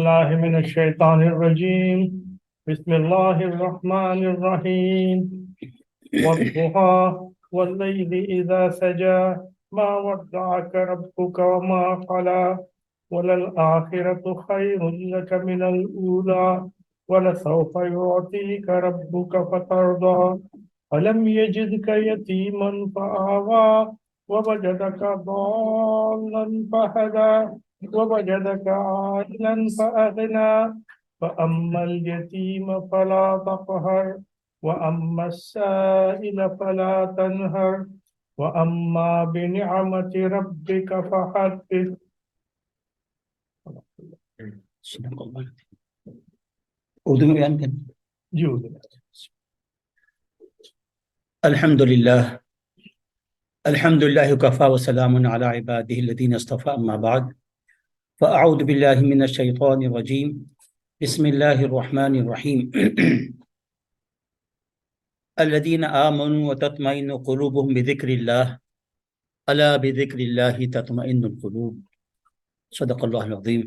بالله من الشيطان الرجيم. بسم الله الرحمن الرحيم. والضحى والليل إذا سجى ما ودعك ربك وما قلى وللآخرة خير لك من الأولى ولسوف يعطيك ربك فترضى ألم يجدك يتيما فآوى ووجدك ضالا فهدى ووجدك عائلا فأغنى فأما اليتيم فلا تقهر وأما السائل فلا تنهر وأما بنعمة ربك فحدث. اردو میں بیان کریں. جی الحمدللہ وکفی وسلام علی عباده الذین اصطفى اما بعد فاعوذ باللہ من الشیطان الرجیم بسم اللہ الرحمن الرحیم الذین آمنوا وتطمئن قلوبهم بذکر اللہ الا بذکر اللہ تطمئن القلوب. صدق اللہ العظیم.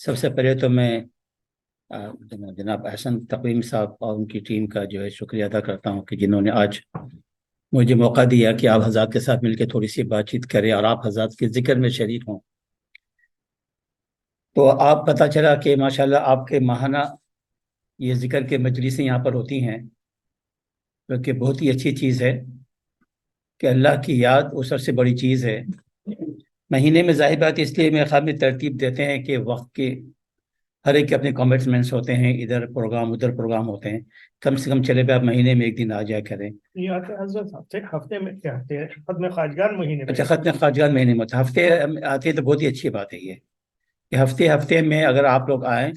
سب سے پہلے تو میں جناب احسن تقویم صاحب اور ان کی ٹیم کا جو ہے شکریہ ادا کرتا ہوں کہ جنہوں نے آج مجھے موقع دیا کہ آپ حضرات کے ساتھ مل کے تھوڑی سی بات چیت کریں اور آپ حضرات کے ذکر میں شریک ہوں. تو آپ پتہ چلا کہ ماشاءاللہ آپ کے ماہانہ یہ ذکر کے مجلسیں یہاں پر ہوتی ہیں، کیونکہ بہت ہی اچھی چیز ہے کہ اللہ کی یاد وہ سب سے بڑی چیز ہے. مہینے میں ظاہر بات اس لیے میں خواہ میں ترتیب دیتے ہیں کہ وقت کے ہر ایک کے اپنے کمٹمنٹس ہوتے ہیں، ادھر پروگرام ادھر پروگرام ہوتے ہیں. کم سے کم چلے پہ آپ مہینے میں ایک دن آ جایا کریں. ہفتے میں کیا ختم خواجگان مہینے میں؟ اچھا، ختم خواجگان مہینے میں ہفتے آتے ہیں تو بہت ہی اچھی بات ہے یہ کہ ہفتے میں اگر آپ لوگ آئیں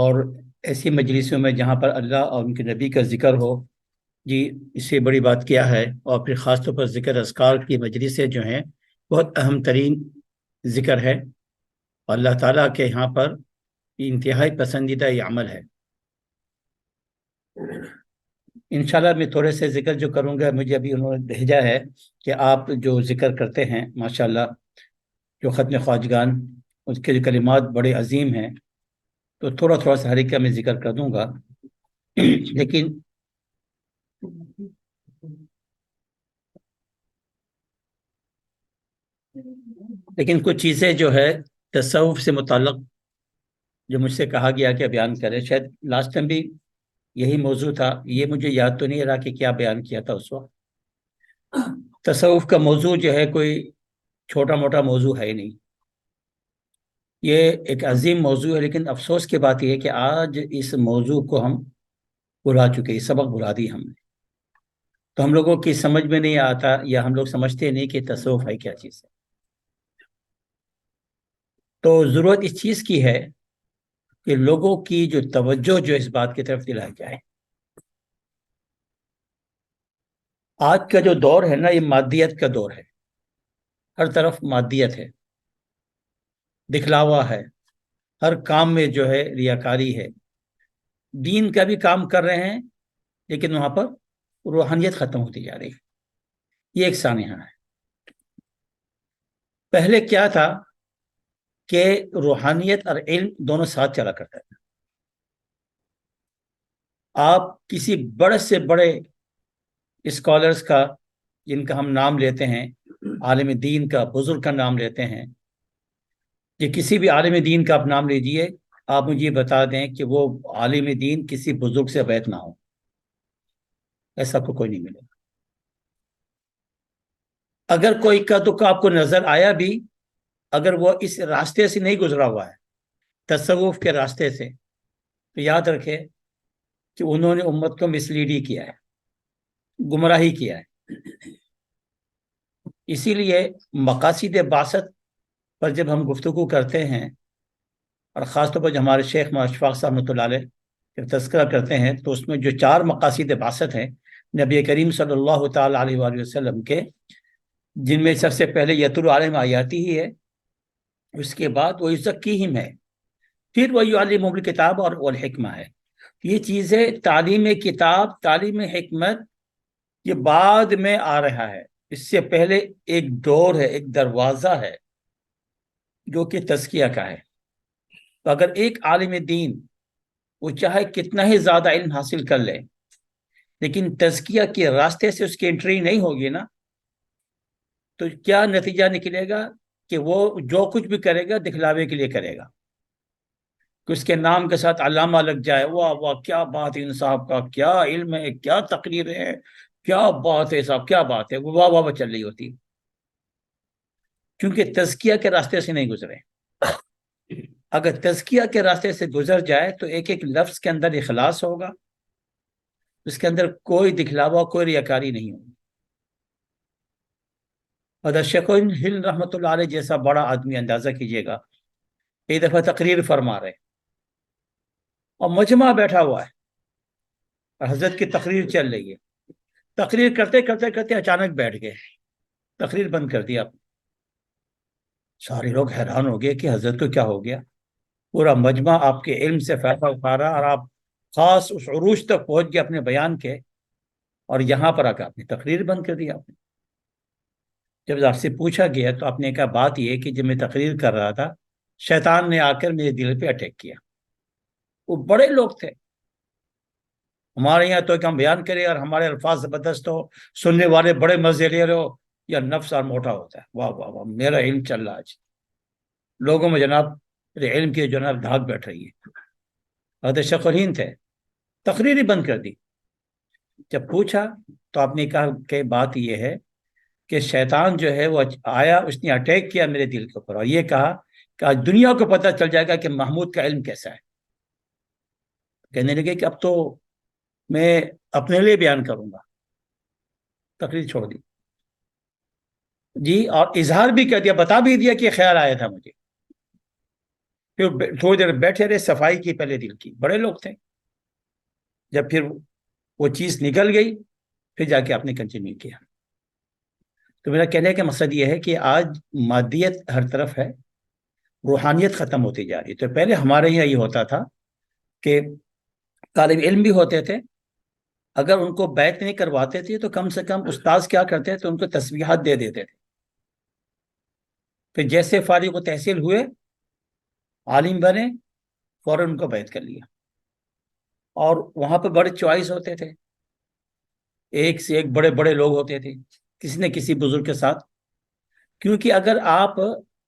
اور ایسی مجلسوں میں جہاں پر اللہ اور ان کے نبی کا ذکر ہو، جی اس سے بڑی بات کیا ہے. اور پھر خاص طور پر ذکر اذکار کی مجلسیں جو ہیں بہت اہم ترین ذکر ہے، اور اللہ تعالیٰ کے یہاں پر انتہائی پسندیدہ یہ عمل ہے. انشاءاللہ میں تھوڑے سے ذکر جو کروں گا، مجھے ابھی انہوں نے بھیجا ہے کہ آپ جو ذکر کرتے ہیں ماشاءاللہ جو ختم خواجگان، اس کے جو کلمات بڑے عظیم ہیں، تو تھوڑا سا ہر ایک کا میں ذکر کر دوں گا. لیکن کچھ چیزیں جو ہے تصوف سے متعلق جو مجھ سے کہا گیا کہ بیان کرے، شاید لاسٹ ٹائم بھی یہی موضوع تھا، یہ مجھے یاد تو نہیں رہا کہ کیا بیان کیا تھا اس وقت. تصوف کا موضوع جو ہے کوئی چھوٹا موٹا موضوع ہے ہی نہیں، یہ ایک عظیم موضوع ہے. لیکن افسوس کی بات یہ ہے کہ آج اس موضوع کو ہم بھلا چکے، سبق بھلا دی ہم نے. تو ہم لوگوں کی سمجھ میں نہیں آتا، یا ہم لوگ سمجھتے نہیں کہ تصوف ہے کیا چیز ہے. تو ضرورت اس چیز کی ہے کہ لوگوں کی جو توجہ جو اس بات کی طرف دلائی جائے. آج کا جو دور ہے نا، یہ مادیت کا دور ہے، ہر طرف مادیت ہے، دکھلاوا ہے، ہر کام میں جو ہے ریاکاری ہے. دین کا بھی کام کر رہے ہیں لیکن وہاں پر روحانیت ختم ہوتی جا رہی ہے. یہ ایک سانحہ ہے. پہلے کیا تھا کہ روحانیت اور علم دونوں ساتھ چلا کرتا تھا. آپ کسی بڑے سے بڑے اسکالرز کا، جن کا ہم نام لیتے ہیں، عالم دین کا، بزرگ کا نام لیتے ہیں، یہ کسی بھی عالم دین کا آپ نام لیجئے، آپ مجھے بتا دیں کہ وہ عالم دین کسی بزرگ سے بیعت نہ ہو، ایسا کوئی نہیں ملے گا. اگر کوئی کا دکھ آپ کو نظر آیا بھی، اگر وہ اس راستے سے نہیں گزرا ہوا ہے، تصوف کے راستے سے، تو یاد رکھے کہ انہوں نے امت کو مسلیڈ ہی کیا ہے، گمراہی کیا ہے. اسی لیے مقاصد بعثت پر جب ہم گفتگو کرتے ہیں، اور خاص طور پر جو ہمارے شیخ اشفاق صاحب رحمۃ اللہ علیہ جب تذکرہ کرتے ہیں، تو اس میں جو 4 مقاصد بعثت ہیں نبی کریم صلی اللہ تعالی علیہ وآلہ وسلم کے، جن میں سب سے پہلے یتلو علیہم آیاتی ہی ہے، اس کے بعد وہ یزکیہم ہے، پھر وہ یعلمہم الکتاب اور والحکمہ ہے. یہ چیزیں تعلیم کتاب، تعلیم حکمت، یہ بعد میں آ رہا ہے. اس سے پہلے ایک ڈور ہے، ایک دروازہ ہے جو کہ تزکیہ کا ہے. تو اگر ایک عالم دین وہ چاہے کتنا ہی زیادہ علم حاصل کر لے، لیکن تزکیہ کے راستے سے اس کی انٹری نہیں ہوگی نا، تو کیا نتیجہ نکلے گا کہ وہ جو کچھ بھی کرے گا دکھلاوے کے لیے کرے گا، کہ اس کے نام کے ساتھ علامہ لگ جائے، واہ واہ کیا بات ہے ان صاحب کا، کیا علم ہے، کیا تقریر ہے، کیا بات ہے صاحب، کیا بات ہے، وہ واہ واہ چل رہی ہوتی، کیونکہ تزکیہ کے راستے سے نہیں گزرے۔ اگر تزکیہ کے راستے سے گزر جائے تو ایک ایک لفظ کے اندر اخلاص ہوگا، اس کے اندر کوئی دکھلاوا، کوئی ریاکاری نہیں ہوگی۔ اور شیخ ہند رحمۃ اللہ علیہ جیسا بڑا آدمی، اندازہ کیجیے گا، ایک دفعہ تقریر فرما رہے اور مجمع بیٹھا ہوا ہے اور حضرت کی تقریر چل رہی ہے، تقریر کرتے کرتے کرتے اچانک بیٹھ گئے، تقریر بند کر دیا۔ سارے لوگ حیران ہو گئے کہ حضرت کو کیا ہو گیا، پورا مجمع آپ کے علم سے فائدہ اٹھا رہا اور آپ خاص اس عروج تک پہنچ گئے اپنے بیان کے، اور یہاں پر آ کے آپ نے تقریر بند کر دیا۔ آپ نے جب آپ سے پوچھا گیا تو آپ نے کہا بات یہ کہ جب میں تقریر کر رہا تھا شیطان نے آ کر میرے دل پہ اٹیک کیا۔ وہ بڑے لوگ تھے، ہمارے یہاں تو کہ ہم بیان کریں اور ہمارے الفاظ زبردست ہو، سننے والے بڑے مزے لے رہے ہو، یا نفس اور موٹا ہوتا ہے۔ واہ واہ واہ، میرا علم چل رہا آج، لوگوں میں جناب میرے علم کی جناب دھاک بیٹھ رہی ہے۔ حضرت شیخ الہند تھے، تقریر ہی بند کر دی۔ جب پوچھا تو آپ نے کہا کہ بات یہ ہے کہ شیطان جو ہے وہ آیا، اس نے اٹیک کیا میرے دل کے اوپر، اور یہ کہا کہ آج دنیا کو پتہ چل جائے گا کہ محمود کا علم کیسا ہے۔ کہنے لگے کہ اب تو میں اپنے لیے بیان کروں گا، تقریر چھوڑ دی جی، اور اظہار بھی کر دیا، بتا بھی دیا کہ خیال آیا تھا مجھے۔ پھر تھوڑی دیر بیٹھے رہے، صفائی کی پہلے دل کی، بڑے لوگ تھے۔ جب پھر وہ چیز نکل گئی پھر جا کے آپ نے کنٹینیو کیا۔ تو میرا کہنے کا مقصد یہ ہے کہ آج مادیت ہر طرف ہے، روحانیت ختم ہوتی جا رہی ہے۔ تو پہلے ہمارے یہاں یہ ہوتا تھا کہ طالب علم بھی ہوتے تھے، اگر ان کو بیعت نہیں کرواتے تھے تو کم سے کم استاذ کیا کرتے تھے، ان کو تسبیحات دے دیتے تھے۔ پھر جیسے فارغ و تحصیل ہوئے، عالم بنے، فوراً ان کو بیعت کر لیا۔ اور وہاں پہ بڑے چوائس ہوتے تھے، ایک سے ایک بڑے بڑے لوگ ہوتے تھے کسی نہ کسی بزرگ کے ساتھ، کیونکہ اگر آپ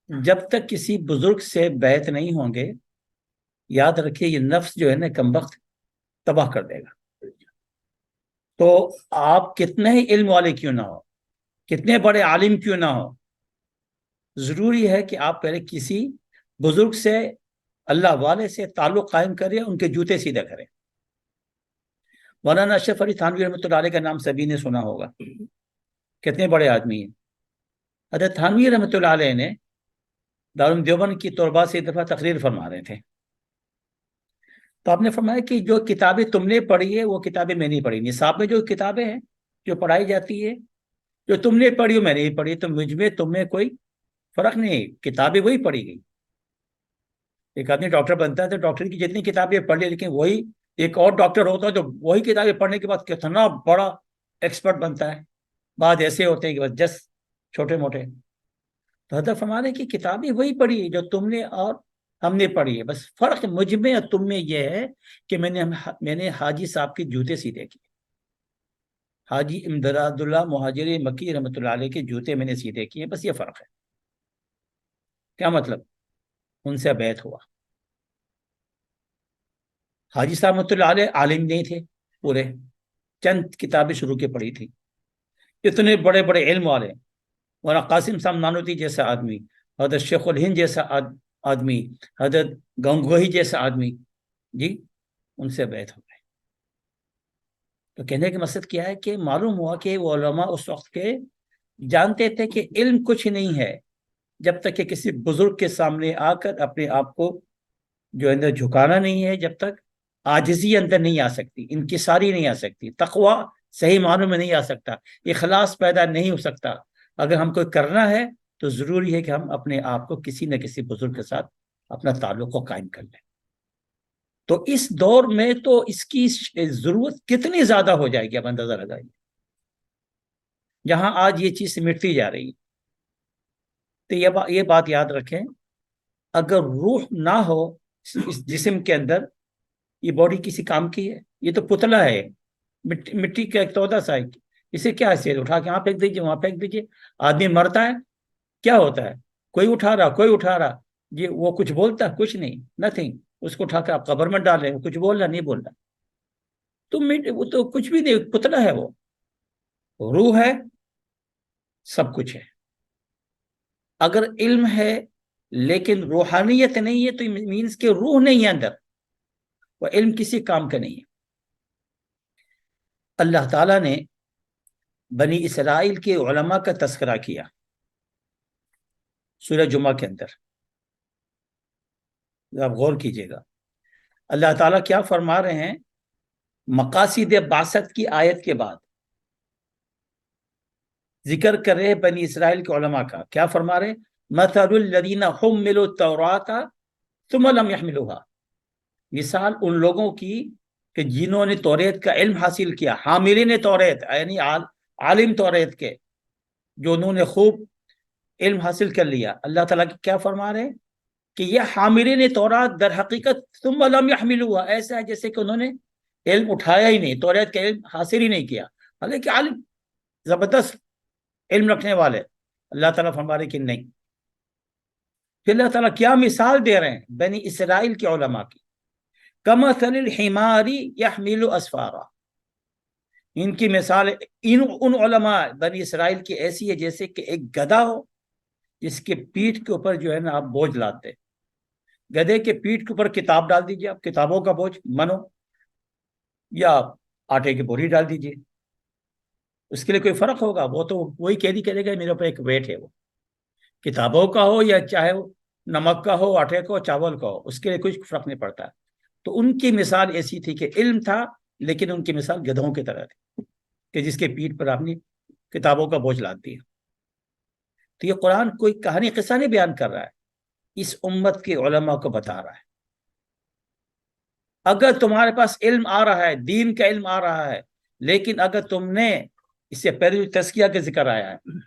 جب تک کسی بزرگ سے بیعت نہیں ہوں گے، یاد رکھیے یہ نفس جو ہے نا کمبخت تباہ کر دے گا۔ تو آپ کتنے ہی علم والے کیوں نہ ہو، کتنے بڑے عالم کیوں نہ ہو، ضروری ہے کہ آپ پہلے کسی بزرگ سے، اللہ والے سے تعلق قائم کریں، ان کے جوتے سیدھے کریں۔ مولانا اشرف علی تھانوی رحمۃ اللہ علیہ کا نام سبھی نے سنا ہوگا، کتنے بڑے آدمی ہیں۔ حضرت تھانوی رحمۃ اللہ علیہ نے دارالعلوم دیوبند کی طلباء سے ایک دفعہ تقریر فرما رہے تھے، تو آپ نے فرمایا کہ جو کتابیں تم نے پڑھی ہے وہ کتابیں میں نہیں پڑھی، نصاب میں جو کتابیں ہیں جو پڑھائی جاتی ہے، جو تم نے پڑھی ہو میں نہیں پڑھی، تو مجھ میں تم میں کوئی فرق نہیں، کتابیں وہی پڑھی گئی۔ ایک آدمی ڈاکٹر بنتا ہے تو ڈاکٹر کی جتنی کتابیں پڑھ لی، لیکن وہی ایک اور ڈاکٹر ہوتا ہے جو وہی کتابیں پڑھنے کے بعد کتنا بڑا ایکسپرٹ بنتا ہے۔ بعد ایسے ہوتے ہیں کہ بس جس چھوٹے موٹے۔ تو حضرت فرمانے کی کتابیں وہی پڑھی جو تم نے اور ہم نے پڑھی ہے، بس فرق مجھ میں اور تم میں یہ ہے کہ میں نے حاجی صاحب کے جوتے سیدھے کیے، حاجی امداد اللہ مہاجر مکی رحمۃ اللہ علیہ کے جوتے میں نے سیدھے کیے، بس یہ فرق ہے۔ کیا مطلب؟ ان سے بیعت ہوا۔ حاجی صاحب رحمۃ اللہ علیہ عالم نہیں تھے پورے، چند کتابیں شروع کے پڑھی تھی، اتنے بڑے بڑے علم والے، مولانا قاسم صاحب نانوتی جیسا آدمی، حضرت شیخ الہند جیسا آدمی، حضرت گنگوہی جیسا آدمی، جی ان سے بیعت ہو گئے۔ تو کہنے کا مقصد کیا ہے کہ معلوم ہوا کہ وہ علماء اس وقت کے جانتے تھے کہ علم کچھ نہیں ہے جب تک کہ کسی بزرگ کے سامنے آ کر اپنے آپ کو جو اندر جھکانا نہیں ہے، جب تک عاجزی اندر نہیں آ سکتی، انکساری نہیں آ سکتی، تقوی صحیح معنوں میں نہیں آ سکتا، اخلاص پیدا نہیں ہو سکتا۔ اگر ہم کوئی کرنا ہے تو ضروری ہے کہ ہم اپنے آپ کو کسی نہ کسی بزرگ کے ساتھ اپنا تعلق کو قائم کر لیں۔ تو اس دور میں تو اس کی ضرورت کتنی زیادہ ہو جائے گی، اب اندازہ لگائیے، جہاں آج یہ چیز مٹتی جا رہی ہے۔ تو یہ بات یاد رکھیں، اگر روح نہ ہو اس جسم کے اندر یہ باڈی کسی کام کی ہے؟ یہ تو پتلا ہے، مٹی کا ایک تودا سا ہے، اسے کیا حیثیت؟ اٹھا کے یہاں پھینک دیجیے، وہاں پھینک دیجیے. آدمی مرتا ہے کیا ہوتا ہے؟ کوئی اٹھا رہا، کوئی اٹھا رہا. یہ وہ کچھ بولتا ہے؟ کچھ نہیں، نتھنگ. اس کو اٹھا کے آپ قبر میں ڈال رہے ہیں، کچھ بول رہا نہیں بول رہا. تو وہ تو کچھ بھی نہیں، پتلا ہے. وہ روح ہے، سب کچھ ہے. اگر علم ہے لیکن روحانیت نہیں ہے تو مینس کہ روح نہیں ہے اندر، وہ علم کسی کام کا نہیں ہے. اللہ تعالیٰ نے بنی اسرائیل کے علماء کا تذکرہ کیا سورہ جمعہ کے اندر، آپ غور کیجئے گا. اللہ تعالیٰ کیا فرما رہے ہیں مقاصد بعثت کی آیت کے بعد؟ ذکر کر رہے بنی اسرائیل کے علماء کا. کیا فرما رہے؟ مثل الذین حملوا التوراۃ ثم لم يحملوها، مثال ان لوگوں کی کہ جنہوں نے توریت کا علم حاصل کیا، حاملین توریت یعنی عالم توریت کے، جو انہوں نے خوب علم حاصل کر لیا. اللہ تعالیٰ کیا فرما رہے ہیں کہ یہ حاملین تورات در حقیقت ثم لم يحملوها، ایسا ہے جیسے کہ انہوں نے علم اٹھایا ہی نہیں، توریت کا علم حاصل ہی نہیں کیا، حالانکہ عالم زبردست علم رکھنے والے. اللہ تعالیٰ فرما رہے کہ نہیں. پھر اللہ تعالیٰ کیا مثال دے رہے ہیں بنی اسرائیل کے علماء کی؟ کمثل الحمار یحمل اسفارا، ان کی مثال ان علماء بنی اسرائیل کی ایسی ہے جیسے کہ ایک گدھا ہو جس کے پیٹھ کے اوپر جو ہے نا آپ بوجھ لاتے. گدھے کے پیٹھ کے اوپر کتاب ڈال دیجیے، آپ کتابوں کا بوجھ منو، یا آٹے کی بوری ڈال دیجیے، اس کے لیے کوئی فرق ہوگا؟ وہ تو وہی کرے گا میرے اوپر ایک ویٹ ہے، وہ کتابوں کا ہو یا چاہے وہ نمک کا ہو، آٹے کا ہو، چاول کا ہو، اس کے لیے کچھ فرق نہیں پڑتا. تو ان کی مثال ایسی تھی کہ علم تھا لیکن ان کی مثال گدھوں کی طرح تھی کہ جس کے پیٹھ پر آپ نے کتابوں کا بوجھ لاد دیا. تو یہ قرآن کوئی کہانی قصہ نہیں بیان کر رہا ہے، اس امت کے علماء کو بتا رہا ہے. اگر تمہارے پاس علم آ رہا ہے، دین کا علم آ رہا ہے، لیکن اگر تم نے اس سے پہلے جو تزکیہ کا ذکر آیا ہے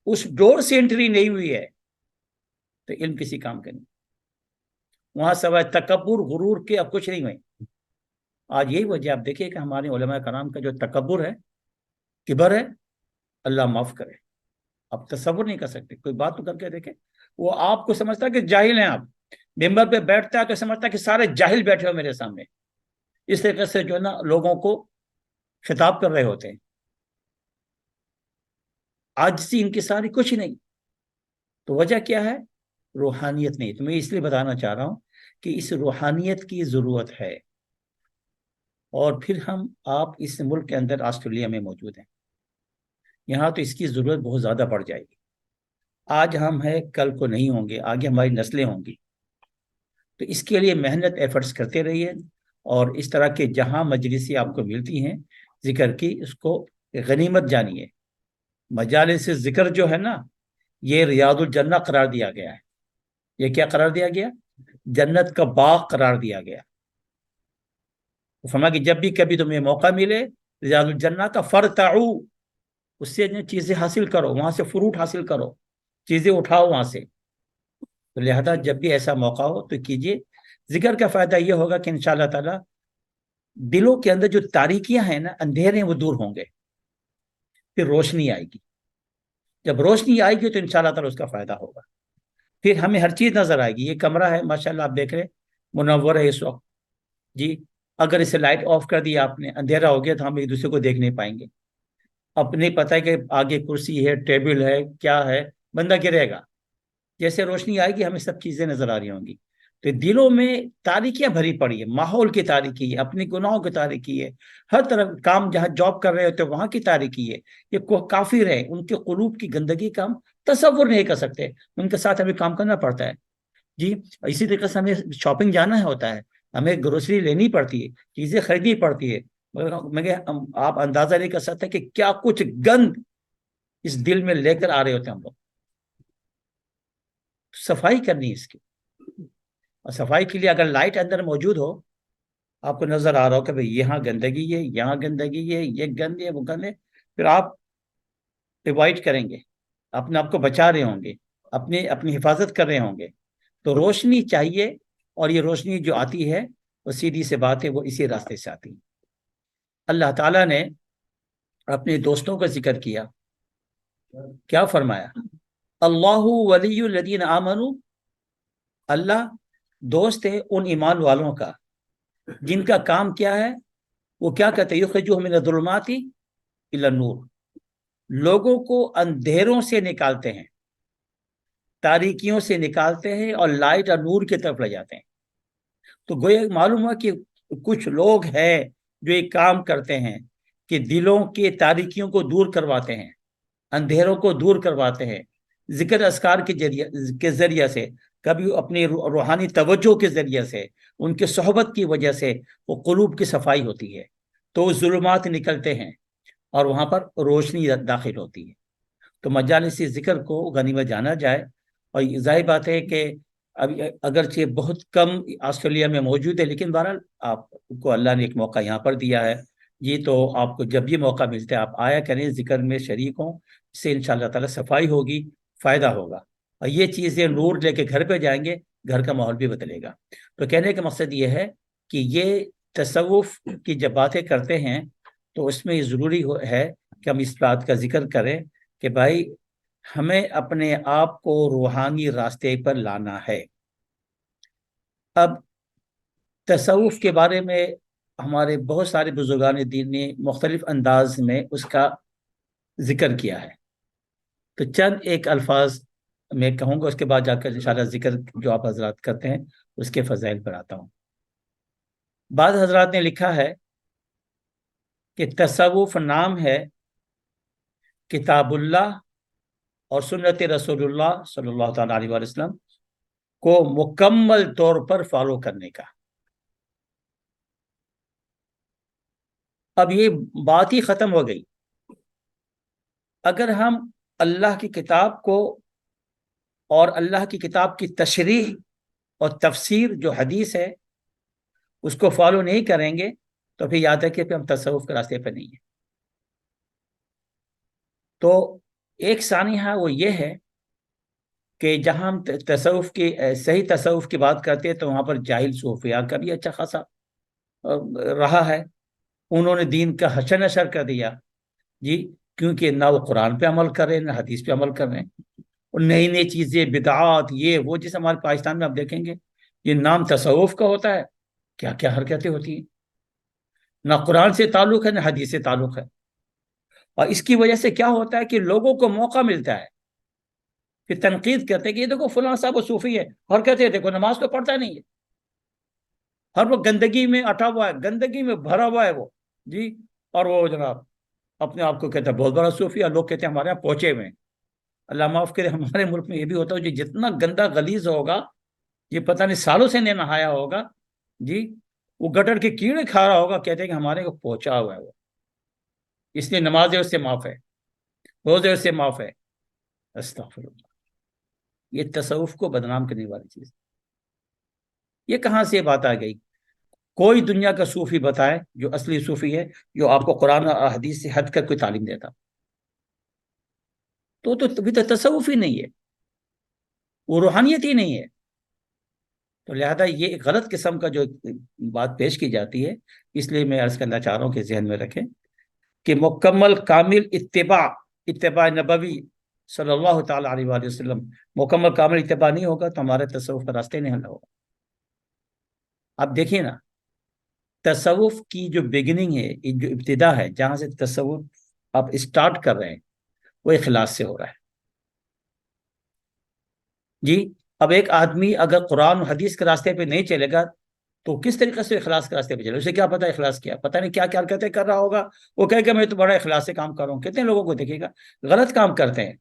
اس ڈور سے انٹری نہیں ہوئی ہے تو علم کسی کام کا نہیں. وہاں سوائے تکبر غرور کے اب کچھ نہیں ہوئے. آج یہی وجہ آپ دیکھیں کہ ہمارے علماء کرام کا جو تکبر ہے، کبر ہے، اللہ معاف کرے، آپ تصور نہیں کر سکتے. کوئی بات تو کر کے دیکھیں، وہ آپ کو سمجھتا ہے کہ جاہل ہیں، آپ ممبر پہ بیٹھتا ہے تو سمجھتا ہے کہ سارے جاہل بیٹھے ہو میرے سامنے. اس طریقے سے جو ہے نا لوگوں کو خطاب کر رہے ہوتے ہیں. عاجزی ان کی ساری کچھ نہیں. تو وجہ کیا ہے؟ روحانیت نہیں. تو میں اس لیے بتانا چاہ رہا ہوں کہ اس روحانیت کی ضرورت ہے. اور پھر آپ اس ملک کے اندر آسٹریلیا میں موجود ہیں، یہاں تو اس کی ضرورت بہت زیادہ بڑھ جائے گی. آج ہم ہیں، کل کو نہیں ہوں گے، آگے ہماری نسلیں ہوں گی. تو اس کے لیے محنت ایفرٹس کرتے رہیے، اور اس طرح کے جہاں مجلسی آپ کو ملتی ہیں ذکر کی، اس کو غنیمت جانیے. مجالس ذکر جو ہے نا، یہ ریاض الجنہ قرار دیا گیا ہے. یہ کیا قرار دیا گیا؟ جنت کا باغ قرار دیا گیا. فرمایا کہ جب بھی کبھی تمہیں موقع ملے ریاض الجنہ کا فرتعو، اس سے چیزیں حاصل کرو، وہاں سے فروٹ حاصل کرو، چیزیں اٹھاؤ وہاں سے. تو لہذا جب بھی ایسا موقع ہو تو کیجیے. ذکر کا فائدہ یہ ہوگا کہ انشاءاللہ تعالی دلوں کے اندر جو تاریکیاں ہیں نا، اندھیرے وہ دور ہوں گے، پھر روشنی آئے گی. جب روشنی آئے گی تو انشاءاللہ تعالی اس کا فائدہ ہوگا. پھر ہمیں ہر چیز نظر آئے گی. یہ کمرہ ہے ماشاءاللہ آپ دیکھ رہے منور ہے اس وقت جی. اگر اسے لائٹ آف کر دی آپ نے، اندھیرا ہو گیا تو ہم ایک دوسرے کو دیکھ نہیں پائیں گے. اب نہیں پتہ ہے کہ آگے کرسی ہے، ٹیبل ہے، کیا ہے، بندہ گرے گا. جیسے روشنی آئے گی ہمیں سب چیزیں نظر آ رہی ہوں گی. تو دلوں میں تاریکیاں بھری پڑی ہے، ماحول کی تاریکی ہے، اپنی گناہوں کی تاریکی ہے، ہر طرف کام جہاں جاب کر رہے ہوتے وہاں کی تاریکی ہے. یہ کافر ہے، ان کے قلوب کی گندگی کا ہم تصور نہیں کر سکتے. ان کے ساتھ ہمیں کام کرنا پڑتا ہے جی. اسی طریقے سے ہمیں شاپنگ جانا ہوتا ہے، ہمیں گروسری لینی پڑتی ہے، چیزیں خریدنی پڑتی ہے. مگر آپ اندازہ نہیں کر سکتے کہ کیا کچھ گند اس دل میں لے کر آ رہے ہوتے ہیں ہم لوگ. صفائی کرنی ہے اس کی. اور صفائی کے لیے اگر لائٹ اندر موجود ہو، آپ کو نظر آ رہا ہو کہ بھئی یہاں گندگی ہے، یہاں گندگی ہے، یہ گند ہے، وہ گند ہے، پھر آپ ایوائڈ کریں گے، اپنے آپ کو بچا رہے ہوں گے، اپنی حفاظت کر رہے ہوں گے. تو روشنی چاہیے اور یہ روشنی جو آتی ہے وہ سیدھی سے بات ہے، وہ اسی راستے سے آتی ہے۔ اللہ تعالیٰ نے اپنے دوستوں کا ذکر کیا، کیا فرمایا؟ اللہ ولی الذین آمنوا، اللہ دوست ہے ان ایمان والوں کا جن کا کام کیا ہے، وہ کیا کہتے ہیں؟ یخرجوہم من الظلمات الی النور، لوگوں کو اندھیروں سے نکالتے ہیں، تاریکیوں سے نکالتے ہیں اور لائٹ اور نور کی طرف لے جاتے ہیں۔ تو گویا معلوم ہوا کہ کچھ لوگ ہیں جو ایک کام کرتے ہیں کہ دلوں کے تاریکیوں کو دور کرواتے ہیں، اندھیروں کو دور کرواتے ہیں، ذکر اذکار کے ذریعے سے، کبھی اپنی روحانی توجہ کے ذریعے سے، ان کے صحبت کی وجہ سے وہ قلوب کی صفائی ہوتی ہے، تو وہ ظلمات نکلتے ہیں اور وہاں پر روشنی داخل ہوتی ہے۔ تو مجالس ذکر کو غنیمت جانا جائے، اور ظاہر بات ہے کہ اب اگرچہ بہت کم آسٹریلیا میں موجود ہے، لیکن بہرحال آپ کو اللہ نے ایک موقع یہاں پر دیا ہے جی، تو آپ کو جب بھی موقع ملتا ہے آپ آیا کریں، ذکر میں شریک ہوں، اس سے انشاءاللہ تعالی صفائی ہوگی، فائدہ ہوگا، اور یہ چیزیں نور لے کے گھر پہ جائیں گے، گھر کا ماحول بھی بدلے گا۔ تو کہنے کا مقصد یہ ہے کہ یہ تصوف کی جب باتیں کرتے ہیں تو اس میں یہ ضروری ہے کہ ہم اس بات کا ذکر کریں کہ بھائی ہمیں اپنے آپ کو روحانی راستے پر لانا ہے۔ اب تصوف کے بارے میں ہمارے بہت سارے بزرگان دین نے مختلف انداز میں اس کا ذکر کیا ہے، تو چند ایک الفاظ میں کہوں گا، اس کے بعد جا کر انشاءاللہ ذکر جو آپ حضرات کرتے ہیں اس کے فضائل پر آتا ہوں۔ بعض حضرات نے لکھا ہے کہ تصوف نام ہے کتاب اللہ اور سنت رسول اللہ صلی اللہ تعالیٰ علیہ وسلم کو مکمل طور پر فالو کرنے کا۔ اب یہ بات ہی ختم ہو گئی، اگر ہم اللہ کی کتاب کو اور اللہ کی کتاب کی تشریح اور تفسیر جو حدیث ہے اس کو فالو نہیں کریں گے تو پھر یاد رکھیں کہ ہم تصوف کے راستے پہ نہیں ہیں۔ تو ایک سانحہ وہ یہ ہے کہ جہاں ہم تصوف کی صحیح تصوف کی بات کرتے ہیں تو وہاں پر جاہل صوفیہ کا بھی اچھا خاصا رہا ہے، انہوں نے دین کا حشر نشر کر دیا جی، کیونکہ نہ وہ قرآن پہ عمل کر رہے ہیں نہ حدیث پہ عمل کر رہے ہیں، اور نئی نئی چیزیں بدعات یہ وہ، جیسے ہمارے پاکستان میں آپ دیکھیں گے یہ نام تصوف کا ہوتا ہے، کیا کیا حرکتیں ہوتی ہیں، نہ قرآن سے تعلق ہے نہ حدیث سے تعلق ہے، اور اس کی وجہ سے کیا ہوتا ہے کہ لوگوں کو موقع ملتا ہے پھر تنقید کرتے ہیں کہ یہ دیکھو فلاں صاحب وہ صوفی ہے، اور کہتے ہیں دیکھو نماز کو پڑھتا نہیں ہے، ہر وہ گندگی میں اٹھا ہوا ہے، گندگی میں بھرا ہوا ہے وہ جی، اور وہ جناب اپنے آپ کو کہتا ہے بہت بڑا صوفی، اور لوگ کہتے ہیں ہمارے یہاں پہنچے ہوئے ہیں۔ اللہ معاف کرے، ہمارے ملک میں یہ بھی ہوتا ہے جو جتنا گندا غلیظ ہوگا، یہ پتہ نہیں سالوں سے نہیں نہایا ہوگا جی، وہ گٹر کے کیڑے کھا رہا ہوگا، کہتے ہیں کہ ہمارے کو پہنچا ہوا ہے وہ، اس لیے نمازیں اس سے معاف ہے، روزے اس سے معاف ہے۔ استغفر اللہ، یہ تصوف کو بدنام کرنے والی چیز، یہ کہاں سے بات آ گئی؟ کوئی دنیا کا صوفی بتائے جو اصلی صوفی ہے، جو آپ کو قرآن اور حدیث سے ہٹ کر کوئی تعلیم دیتا، تو ابھی تو تصوف ہی نہیں ہے، وہ روحانیت ہی نہیں ہے۔ تو لہذا یہ ایک غلط قسم کا جو بات پیش کی جاتی ہے، اس لیے میں عرض کرنا چاہ رہا ہوں کہ ذہن میں رکھیں کہ مکمل کامل اتباع نبوی صلی اللہ تعالیٰ علیہ وآلہ وسلم، مکمل کامل اتباع نہیں ہوگا تو ہمارے تصوف کا راستے نہیں حل ہوگا۔ آپ دیکھیے نا، تصوف کی جو بگننگ ہے، جو ابتدا ہے، جہاں سے تصوف آپ اسٹارٹ کر رہے ہیں وہ اخلاص سے ہو رہا ہے جی۔ اب ایک آدمی اگر قرآن و حدیث کے راستے پہ نہیں چلے گا تو کس طریقے سے اخلاص کے راستے پہ چلے گا؟ اسے کیا پتا اخلاص کیا، پتہ نہیں کیا کیا حرکتیں کر رہا ہوگا، وہ کہے کہ میں تو بڑا اخلاص سے کام کر رہا ہوں۔ کتنے لوگوں کو دیکھے گا غلط کام کرتے ہیں،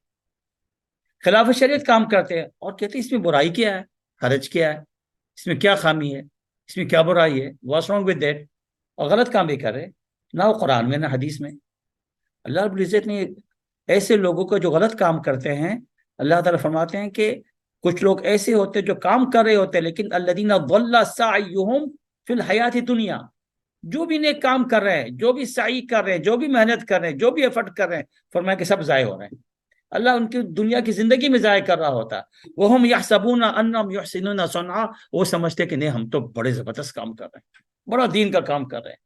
خلاف شریعت کام کرتے ہیں، اور کہتے ہیں اس میں برائی کیا ہے، حرج کیا ہے، اس میں کیا خامی ہے، اس میں کیا برائی ہے، واٹس رانگ ود دیٹ، اور غلط کام بھی کر رہے، نہ وہ قرآن میں نہ حدیث میں۔ اللہ رب العزت نے ایسے لوگوں کو جو غلط کام کرتے ہیں، اللہ تعالیٰ فرماتے ہیں کہ کچھ لوگ ایسے ہوتے جو کام کر رہے ہوتے لیکن الذین ضل سعیہم فی الحیات دنیا، جو بھی نیک کام کر رہے ہیں، جو بھی سعی کر رہے ہیں، جو بھی محنت کر رہے ہیں، جو بھی ایفرٹ کر رہے ہیں، فرمایا کہ سب ضائع ہو رہے ہیں، اللہ ان کی دنیا کی زندگی میں ضائع کر رہا ہوتا. وَهُمْ يَحْسَبُونَ أَنَّهُمْ يُحْسِنُونَ صُنْعًا, وہ سمجھتے کہ نہیں ہم تو بڑے زبردست کام کر رہے ہیں, بڑا دین کا کام کر رہے ہیں.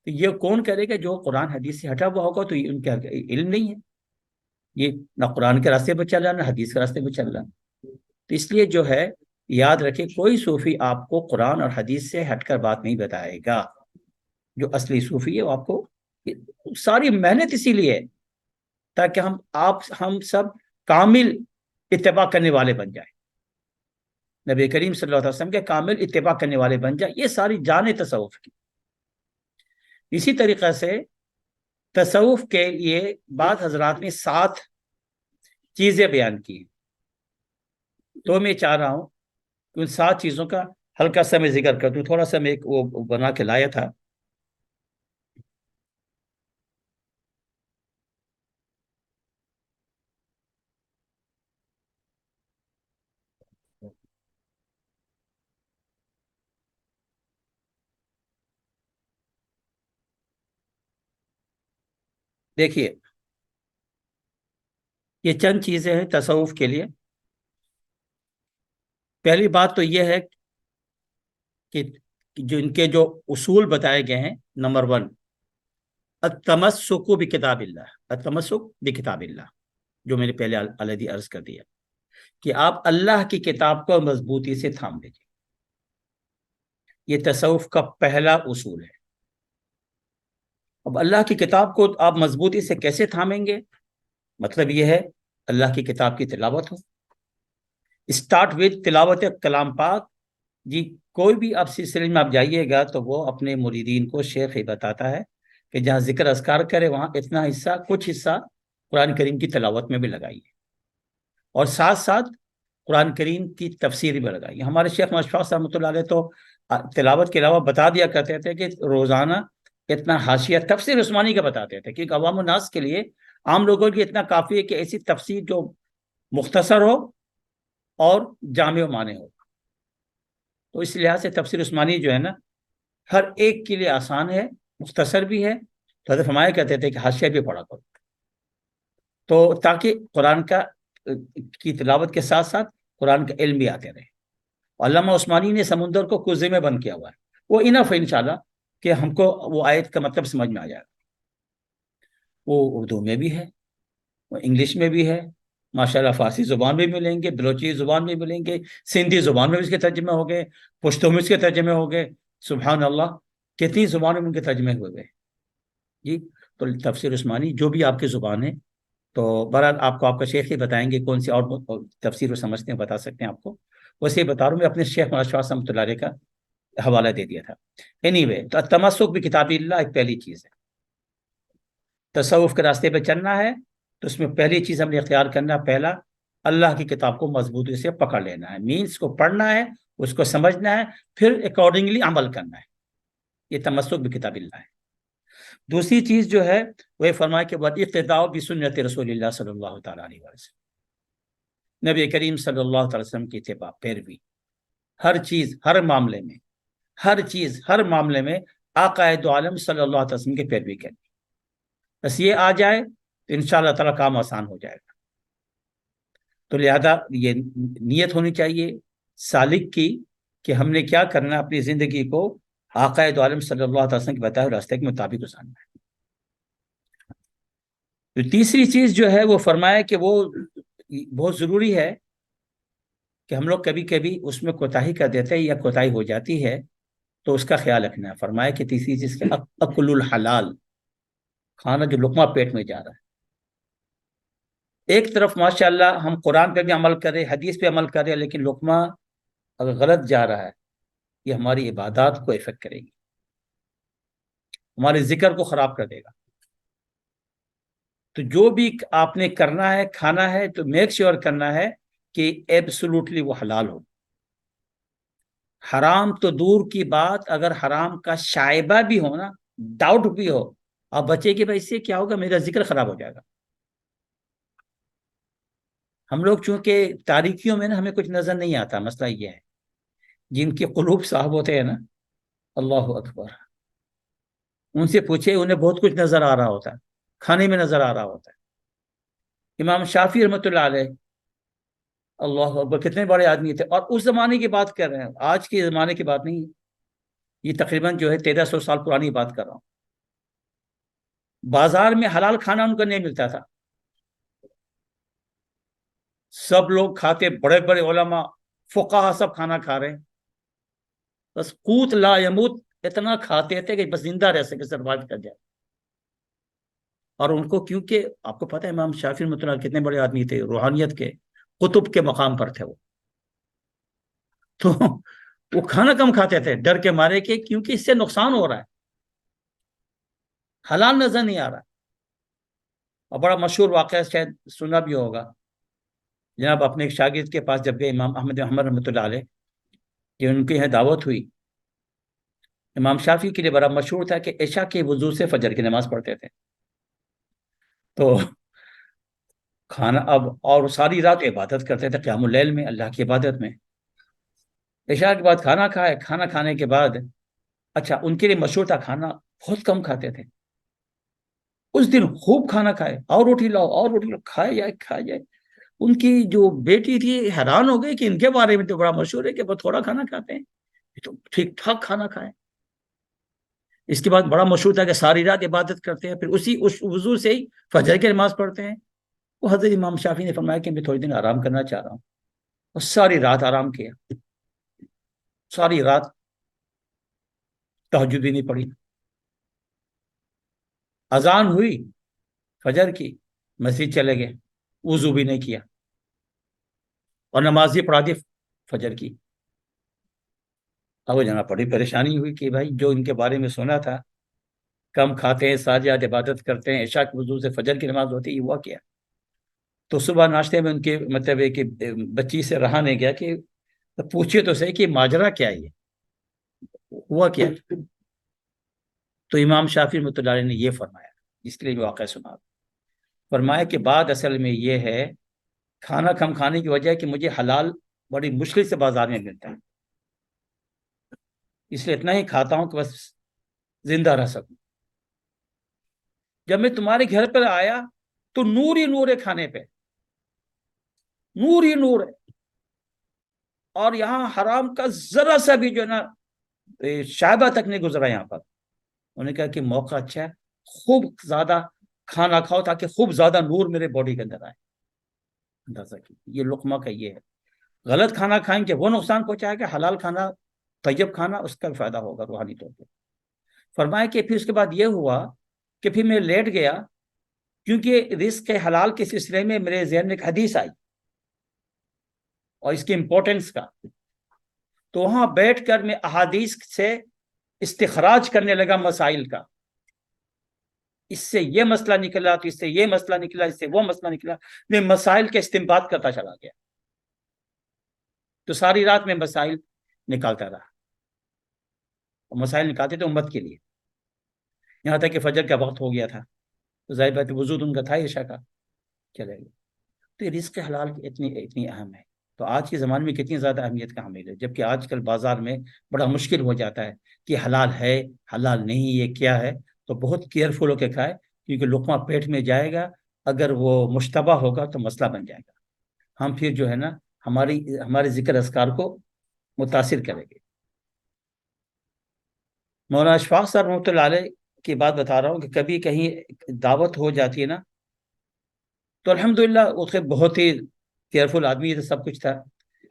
تو یہ کون کرے گا؟ جو قرآن حدیث سے ہٹا ہوا ہوگا. تو یہ ان کا علم نہیں ہے, یہ نہ قرآن کے راستے پہ چل رہا نہ حدیث کے راستے پہ چل رہا. تو اس لیے جو ہے یاد رکھے, کوئی صوفی آپ کو قرآن اور حدیث سے ہٹ کر بات نہیں بتائے گا. جو اصلی صوفی ہے وہ آپ کو, ساری محنت اسی لیے ہے تاکہ ہم سب کامل اتباع کرنے والے بن جائیں, نبی کریم صلی اللہ علیہ وسلم کے کامل اتباع کرنے والے بن جائیں. یہ ساری جان ہے تصوف کی. اسی طریقے سے تصوف کے لیے بعض حضرات نے 7 چیزیں بیان کی, تو میں چاہ رہا ہوں کہ ان 7 چیزوں کا ہلکا سا میں ذکر کر دوں. تھوڑا سا میں ایک وہ بنا کے لایا تھا. دیکھیے, یہ چند چیزیں ہیں تصوف کے لیے. پہلی بات تو یہ ہے کہ جو ان کے جو اصول بتائے گئے ہیں, نمبر 1 التمسک بکتاب اللہ, التمسک بکتاب اللہ, جو میں نے پہلے علیحدہ عرض کر دیا کہ آپ اللہ کی کتاب کو مضبوطی سے تھام لیجیے. یہ تصوف کا پہلا اصول ہے. اب اللہ کی کتاب کو آپ مضبوطی سے کیسے تھامیں گے؟ مطلب یہ ہے اللہ کی کتاب کی تلاوت ہو. اسٹارٹ ود تلاوت کلام پاک. جی, کوئی بھی آپ سلسلے میں آپ جائیے گا تو وہ اپنے مریدین کو شیخ ہی بتاتا ہے کہ جہاں ذکر اذکار کرے وہاں اتنا حصہ, کچھ حصہ قرآن کریم کی تلاوت میں بھی لگائیے, اور ساتھ ساتھ قرآن کریم کی تفسیر بھی لگائیے. ہمارے شیخ مشفق صاحب رحمۃ اللہ علیہ تو تلاوت کے علاوہ بتا دیا کرتے تھے کہ روزانہ اتنا حاشیہ تفسیر عثمانی کا بتاتے تھے, کیونکہ عوام الناس کے لیے, عام لوگوں کے اتنا کافی ہے کہ ایسی تفسیر جو مختصر ہو اور جامع و معنی ہو. تو اس لحاظ سے تفسیر عثمانی جو ہے نا ہر ایک کے لیے آسان ہے, مختصر بھی ہے. تو حضرت فرمایا کرتے تھے کہ حاشیہ بھی پڑھا کرو, تو تاکہ قرآن کی تلاوت کے ساتھ ساتھ قرآن کا علم بھی آتے رہے. علامہ عثمانی نے سمندر کو کوزے میں بند کیا ہوا ہے, وہ انف ہے انشاءاللہ کہ ہم کو وہ آیت کا مطلب سمجھ میں آ جائے گا. وہ اردو میں بھی ہے, وہ انگلش میں بھی ہے, ماشاءاللہ فارسی زبان میں ملیں گے, بلوچی زبان میں ملیں گے, سندھی زبان میں بھی اس کے ترجمے ہو گئے, پشتو میں اس کے ترجمے ہو گئے. سبحان اللہ, کتنی زبانوں میں ان کے ترجمے ہوئے گئے. جی, تو تفسیر عثمانی جو بھی آپ کی زبان ہے, تو برحال آپ کا شیخ ہی بتائیں گے کون سی اور تفسیر وہ سمجھتے ہیں, بتا سکتے ہیں آپ کو. ویسے بتا رہا ہوں, میں اپنے شیخ مشفق رحمۃ اللہ علیہ کا حوالہ دے دیا تھا. اینی وے, تو تمسک بکتاب اللہ ایک پہلی چیز ہے. تصوف کے راستے پہ چلنا ہے تو اس میں پہلی چیز ہم نے اختیار کرنا ہے, پہلا اللہ کی کتاب کو مضبوطی سے پکڑ لینا ہے. مینس کو پڑھنا ہے, اس کو سمجھنا ہے, پھر اکارڈنگلی عمل کرنا ہے. یہ تمسک بکتاب اللہ ہے. دوسری چیز جو ہے وہ فرمایا کہ اقتداء بسنت رسول اللہ صلی اللہ تعالیٰ علیہ وسلم, نبی کریم صلی اللہ تعالی وسلم کی اتباع, پیروی. ہر چیز, ہر معاملے میں, ہر چیز, ہر معاملے میں آقا دو عالم صلی اللہ علیہ وسلم کی پیروی کرنی. بس یہ آ جائے تو انشاءاللہ تعالیٰ کام آسان ہو جائے گا. تو لہذا یہ نیت ہونی چاہیے سالک کی کہ ہم نے کیا کرنا ہے, اپنی زندگی کو آقا دو عالم صلی اللہ علیہ وسلم کے بتائے راستے کے مطابق گزارنا ہے. تو تیسری چیز جو ہے وہ فرمایا کہ وہ بہت ضروری ہے کہ ہم لوگ کبھی کبھی اس میں کوتاہی کر دیتے ہیں یا کوتاہی ہو جاتی ہے, تو اس کا خیال رکھنا ہے. فرمایا کہ تیسری چیز کے اکل الحلال, کھانا جو لقمہ پیٹ میں جا رہا ہے. ایک طرف ماشاءاللہ ہم قرآن پہ بھی عمل کریں, حدیث پہ عمل کریں, لیکن لقمہ اگر غلط جا رہا ہے یہ ہماری عبادات کو افیکٹ کرے گی, ہمارے ذکر کو خراب کر دے گا. تو جو بھی آپ نے کرنا ہے, کھانا ہے, تو میک شیور کرنا ہے کہ ایبسولوٹلی وہ حلال ہو. حرام تو دور کی بات, اگر حرام کا شائبہ بھی ہو نا, ڈاؤٹ بھی ہو, آپ بچے کہ بھائی اس سے کیا ہوگا, میرا ذکر خراب ہو جائے گا. ہم لوگ چونکہ تاریکیوں میں نا ہمیں کچھ نظر نہیں آتا. مسئلہ یہ ہے جن کے قلوب صاحب ہوتے ہیں نا, اللہ اکبر, ان سے پوچھے, انہیں بہت کچھ نظر آ رہا ہوتا ہے, کھانے میں نظر آ رہا ہوتا ہے, امام شافعی رحمۃ اللہ علیہ، اللہ اکبر، کتنے بڑے آدمی تھے، اور اس زمانے کی بات کر رہے ہیں، آج کے زمانے کی بات نہیں، یہ تقریباً جو ہے 1300 سال پرانی بات کر رہا ہوں۔ بازار میں حلال کھانا ان کو نہیں ملتا تھا، سب لوگ کھاتے، بڑے بڑے علماء فقہا سب کھانا کھا رہے ہیں، بس قوت لا یموت اتنا کھاتے تھے کہ بس زندہ رہ سکے، سروائیو کر جائے۔ اور ان کو، کیونکہ آپ کو پتہ ہے امام شافعی رحمۃ اللہ کتنے بڑے آدمی تھے، روحانیت کے قطب کے مقام پر تھے وہ، تو وہ کھانا کم کھاتے تھے ڈر کے مارے کہ کیونکہ اس سے نقصان ہو رہا ہے، حلال نظر نہیں آ رہا۔ اور بڑا مشہور واقعہ شاید سنا بھی ہوگا، جناب اپنے ایک شاگرد کے پاس جب گئے امام احمد محمد رحمۃ اللہ علیہ، کہ ان کے یہاں دعوت ہوئی، امام شافعی کے لیے بڑا مشہور تھا کہ عشاء کے وضو سے فجر کی نماز پڑھتے تھے، تو کھانا اب، اور ساری رات عبادت کرتے تھے قیام اللیل میں، اللہ کی عبادت میں، عشاء کے بعد کھانا کھائے، کھانا کھانے کے بعد، اچھا ان کے لیے مشہور تھا کھانا بہت کم کھاتے تھے، اس دن خوب کھانا کھائے، اور روٹی لاؤ اور روٹی لاؤ، کھائے جائے کھائے جائے۔ ان کی جو بیٹی تھی حیران ہو گئی کہ ان کے بارے میں تو بڑا مشہور ہے کہ وہ تھوڑا کھانا کھاتے ہیں، یہ تو ٹھیک ٹھاک کھانا کھائے۔ اس کے بعد بڑا مشہور تھا کہ ساری رات عبادت کرتے ہیں، پھر اس وضو سے ہی فجر کی نماز پڑھتے ہیں۔ وہ حضرت امام شافعی نے فرمایا کہ میں تھوڑی دن آرام کرنا چاہ رہا ہوں، اور ساری رات آرام کیا، ساری رات تہجد بھی نہیں پڑھی، اذان ہوئی فجر کی، مسجد چلے گئے، وضو بھی نہیں کیا، اور نماز بھی پڑھا دی فجر کی۔ اب وہ جناب بڑی پریشانی ہوئی کہ بھائی جو ان کے بارے میں سنا تھا، کم کھاتے ہیں، ساجد عبادت کرتے ہیں، عشاء کے وضو سے فجر کی نماز ہوتی ہے، یہ ہوا کیا؟ تو صبح ناشتے میں ان کے مطلب ہے کہ بچی سے رہا نہیں گیا کہ پوچھے تو صحیح کہ ماجرا کیا ہے، یہ ہوا کیا؟ تو امام شافعی رحمۃ اللہ علیہ نے یہ فرمایا، جس کے لیے واقعہ سنا، فرمایا کہ بات اصل میں یہ ہے، کھانا کم کھانے کی وجہ ہے کہ مجھے حلال بڑی مشکل سے بازار میں ملتا ہے، اس لیے اتنا ہی کھاتا ہوں کہ بس زندہ رہ سکوں۔ جب میں تمہارے گھر پر آیا تو نور ہی نور ہے، کھانے پہ نور ہی نور ہے، اور یہاں حرام کا ذرا سا بھی جو ہے نا شائبہ تک نہیں گزرا یہاں پر۔ انہوں نے کہا کہ موقع اچھا ہے، خوب زیادہ کھانا کھاؤ تاکہ خوب زیادہ نور میرے باڈی کے اندر آئے۔ اندازہ کی یہ لقمہ کا یہ ہے، غلط کھانا کھائیں گے وہ نقصان پہنچائے گا، حلال کھانا، طیب کھانا، اس کا فائدہ ہوگا روحانی طور پہ۔ فرمایا کہ پھر اس کے بعد یہ ہوا کہ پھر میں لیٹ گیا، کیونکہ رزق حلال کے سلسلے میں میرے ذہن میں ایک حدیث آئی اور اس کی امپورٹنس کا، تو وہاں بیٹھ کر میں احادیث سے استخراج کرنے لگا مسائل کا، اس سے یہ مسئلہ نکلا تو اس سے یہ مسئلہ نکلا، اس سے وہ مسئلہ نکلا، میں مسائل کے استنباط کرتا چلا گیا، تو ساری رات میں مسائل نکالتا رہا، اور مسائل نکالتے تھے امت کے لیے، یہاں تک کہ فجر کا وقت ہو گیا تھا، تو ظاہر بات وضو ان کا تھا عشاء کا، چلے گئے۔ تو یہ رزق حلال اتنی اہم ہے، تو آج کے زمانے میں کتنی زیادہ اہمیت کا حامل ہے، جبکہ آج کل بازار میں بڑا مشکل ہو جاتا ہے کہ حلال ہے حلال نہیں، یہ کیا ہے، تو بہت کیئرفل ہو کے کھائے، کیونکہ لقمہ پیٹ میں جائے گا، اگر وہ مشتبہ ہوگا تو مسئلہ بن جائے گا، ہم پھر جو ہے نا ہمارے ذکر اذکار کو متاثر کرے گے۔ مولانا اشفاق صاحب رحمۃ اللہ علیہ کی بات بتا رہا ہوں کہ کبھی کہیں دعوت ہو جاتی ہے نا، تو الحمدللہ اس کے بہت ہی کیئرفل آدمی تھا، سب کچھ تھا،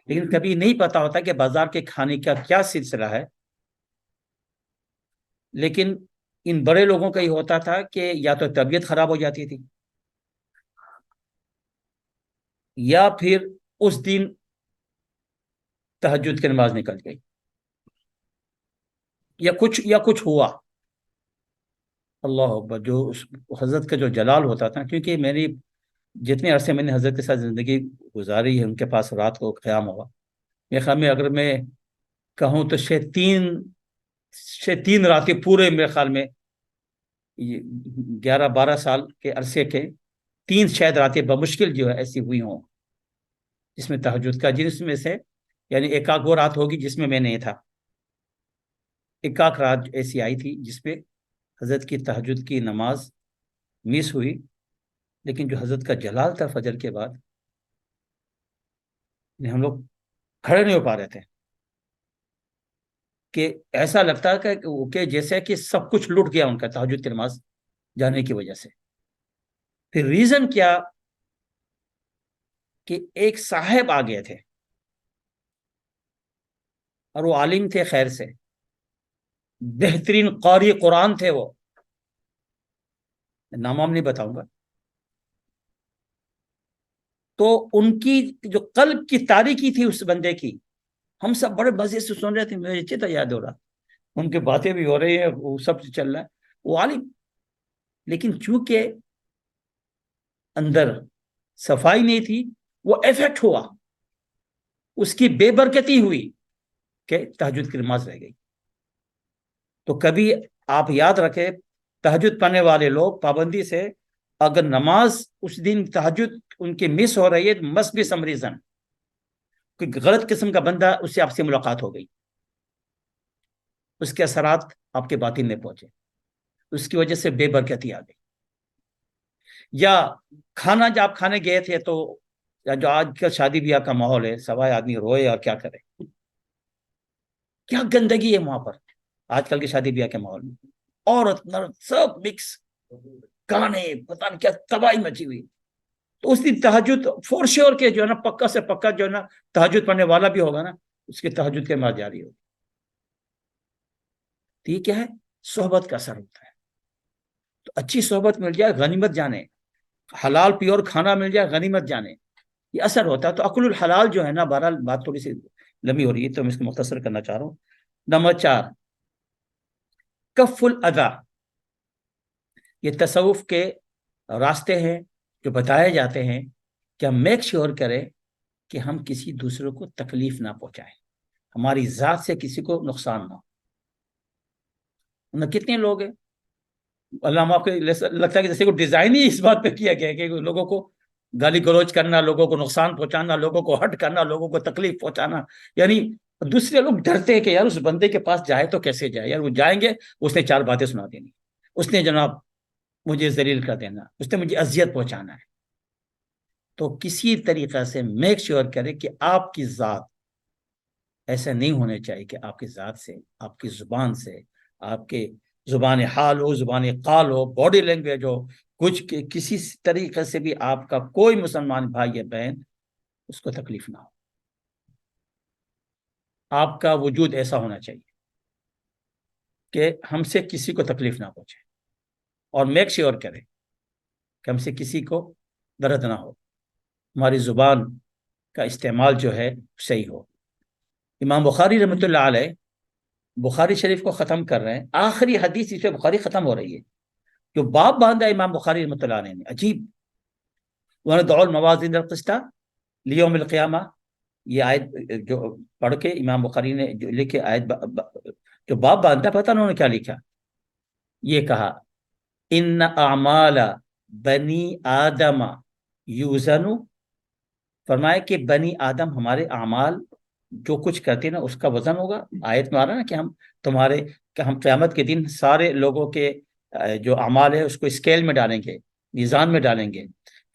لیکن کبھی نہیں پتا ہوتا کہ بازار کے کھانے کا کیا سلسلہ ہے، لیکن ان بڑے لوگوں کا یہ ہوتا تھا کہ یا تو طبیعت خراب ہو جاتی تھی، یا پھر اس دن تہجد کی نماز نکل گئی، یا کچھ ہوا، اللہ اکبر، جو حضرت کا جو جلال ہوتا تھا، کیونکہ میری جتنے عرصے میں نے حضرت کے ساتھ زندگی گزاری ہے، ان کے پاس رات کو قیام ہوا، میرے خیال میں اگر میں کہوں تو تین راتیں پورے، میرے خیال میں 11-12 سال کے عرصے کے 3 شاید راتیں بمشکل جو ہے ایسی ہوئی ہوں جس میں تہجد کا، جس میں سے یعنی ایک آدھ وہ رات ہوگی جس میں میں نہیں تھا، ایک آدھ رات ایسی آئی تھی جس پہ حضرت کی تہجد کی نماز مس ہوئی، لیکن جو حضرت کا جلال تھا فجر کے بعد، ہم لوگ کھڑے نہیں ہو پا رہے تھے، کہ ایسا لگتا ہے کہ جیسے کہ سب کچھ لٹ گیا ان کا تہجد کی نماز جانے کی وجہ سے۔ پھر ریزن کیا کہ ایک صاحب آ گئے تھے اور وہ عالم تھے، خیر سے بہترین قاری قرآن تھے، وہ نام نہیں بتاؤں گا۔ تو ان کی جو قلب کی تاریکی تھی اس بندے کی، ہم سب بڑے مزے سے سن رہے تھے، مجھے اچھے طرح یاد ہو رہا، ان کی باتیں بھی ہو رہی ہیں، وہ سب چل رہا ہے، وہ عالم، لیکن چونکہ اندر صفائی نہیں تھی، وہ ایفیکٹ ہوا، اس کی بے برکتی ہوئی کہ تہجد کی نماز رہ گئی۔ تو کبھی آپ یاد رکھیں، تہجد پڑھنے والے لوگ پابندی سے، اگر نماز اس دن تہجد ان کی مس ہو رہی ہے، must be some reason، کوئی غلط قسم کا بندہ اس سے آپ سے ملاقات ہو گئی، اس کے اثرات آپ کے باطن میں پہنچے، اس کی وجہ سے بے برکتی آ گئی، یا کھانا جب آپ کھانے گئے تھے تو، یا جو آج کل شادی بیاہ کا ماحول ہے، سوائے آدمی روئے اور کیا کرے، کیا گندگی ہے وہاں پر آج کل کی شادی بیاہ کے ماحول میں، عورت مرد سب مکس، گانے، پتہ نہیں کیا تباہی مچی ہوئی۔ تو اس دن تہجد فور شیور کے جو ہے نا، پکا سے پکا جو ہے نا تہجد پڑھنے والا بھی ہوگا نا، اس کے تہجد کے بعد جاری ہوگی۔ تو یہ کیا ہے؟ صحبت کا اثر ہوتا ہے۔ تو اچھی صحبت مل جائے غنیمت جانے، حلال پیور کھانا مل جائے غنیمت جانے، یہ اثر ہوتا ہے۔ تو عقل الحلال جو ہے نا، بہرحال بات تھوڑی سی لمبی ہو رہی ہے تو میں اس کو مختصر کرنا چاہ رہا ہوں۔ نمبر 4، کف الاذی، یہ تصوف کے راستے ہیں جو بتائے جاتے ہیں کہ ہم میک شیور کریں کہ ہم کسی دوسرے کو تکلیف نہ پہنچائیں، ہماری ذات سے کسی کو نقصان نہ ہو۔ کتنے لوگ ہیں، علامہ آپ کو لگتا ہے کہ جیسے کو ڈیزائن ہی اس بات پہ کیا گیا ہے کہ لوگوں کو گالی گلوچ کرنا، لوگوں کو نقصان پہنچانا، لوگوں کو ہرٹ کرنا، لوگوں کو تکلیف پہنچانا، یعنی دوسرے لوگ ڈرتے ہیں کہ یار اس بندے کے پاس جائے تو کیسے جائے، یار وہ جائیں گے اس نے 4 باتیں سنا دینی، اس نے جناب مجھے ذلیل کر دینا، اس نے مجھے اذیت پہنچانا ہے۔ تو کسی طریقے سے میک شیور کرے کہ آپ کی ذات ایسا نہیں ہونے چاہیے کہ آپ کی ذات سے، آپ کی زبان سے، آپ کے زبان حال ہو، زبان قال ہو، باڈی لینگویج ہو، کچھ کسی طریقے سے بھی آپ کا کوئی مسلمان بھائی یا بہن اس کو تکلیف نہ ہو۔ آپ کا وجود ایسا ہونا چاہیے کہ ہم سے کسی کو تکلیف نہ پہنچے، اور میک شیور کرے کہ ہم سے کسی کو درد نہ ہو، ہماری زبان کا استعمال جو ہے صحیح ہو۔ امام بخاری رحمۃ اللہ علیہ بخاری شریف کو ختم کر رہے ہیں، آخری حدیث اس پہ بخاری ختم ہو رہی ہے، جو باب باندھا امام بخاری رحمۃ اللہ علیہ نے، عجیب، وَنَضَعُ الْمَوَازِينَ الْقِسْطَ لِيَوْمِ الْقِيَامَةِ، یہ آیت جو پڑھ کے امام بخاری نے جو لکھے آیت جو باب باندھا، پتہ انہوں نے کیا لکھا، یہ کہا ان اعمال بنی آدم یوزن، فرمایا کہ بنی آدم ہمارے اعمال جو کچھ کرتے ہیں نا اس کا وزن ہوگا۔ آیت میں آ رہا ہے نا کہ ہم قیامت کے دن سارے لوگوں کے جو اعمال ہے اس کو اسکیل میں ڈالیں گے، میزان میں ڈالیں گے۔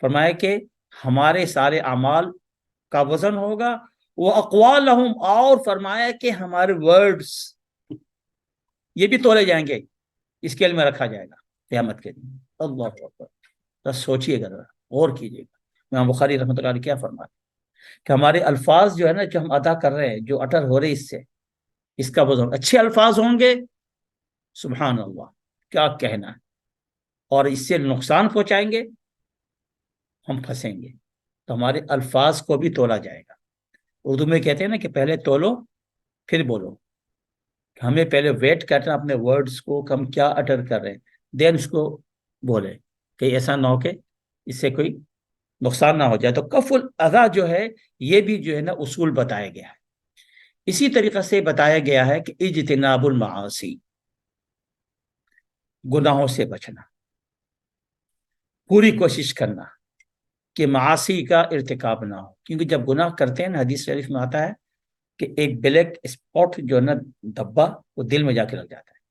فرمایا کہ ہمارے سارے اعمال کا وزن ہوگا، وہ اقوالہم، اور فرمایا کہ ہمارے ورڈز یہ بھی تولے جائیں گے، اسکیل میں رکھا جائے گا قیامت کے دن۔ اللہ اکبر، بس سوچئے گا، غور کیجئے گا امام بخاری رحمۃ اللہ علیہ کیا فرمایا کہ ہمارے الفاظ جو ہے نا، جو ہم ادا کر رہے ہیں، جو اٹر ہو رہے اس سے، اس کا وزن اچھے الفاظ ہوں گے، سبحان اللہ کیا کہنا ہے، اور اس سے نقصان پہنچائیں گے، ہم پھنسیں گے۔ تو ہمارے الفاظ کو بھی تولا جائے گا۔ اردو میں کہتے ہیں نا کہ پہلے تولو پھر بولو، ہمیں پہلے ویٹ کرنا اپنے ورڈز کو، ہم کیا اٹر کر رہے ہیں، دین اس کو بولے، کہ ایسا نہ ہو کہ اس سے کوئی نقصان نہ ہو جائے۔ تو کف الاذی جو ہے یہ بھی جو ہے نا اصول بتایا گیا ہے۔ اسی طریقے سے بتایا گیا ہے کہ اجتناب المعاصی، گناہوں سے بچنا، پوری کوشش کرنا کہ معاصی کا ارتکاب نہ ہو، کیونکہ جب گناہ کرتے ہیں نا، حدیث شریف میں آتا ہے کہ ایک بلیک اسپاٹ جو ہے نا، دھبا، وہ دل میں جا کے لگ جاتا ہے،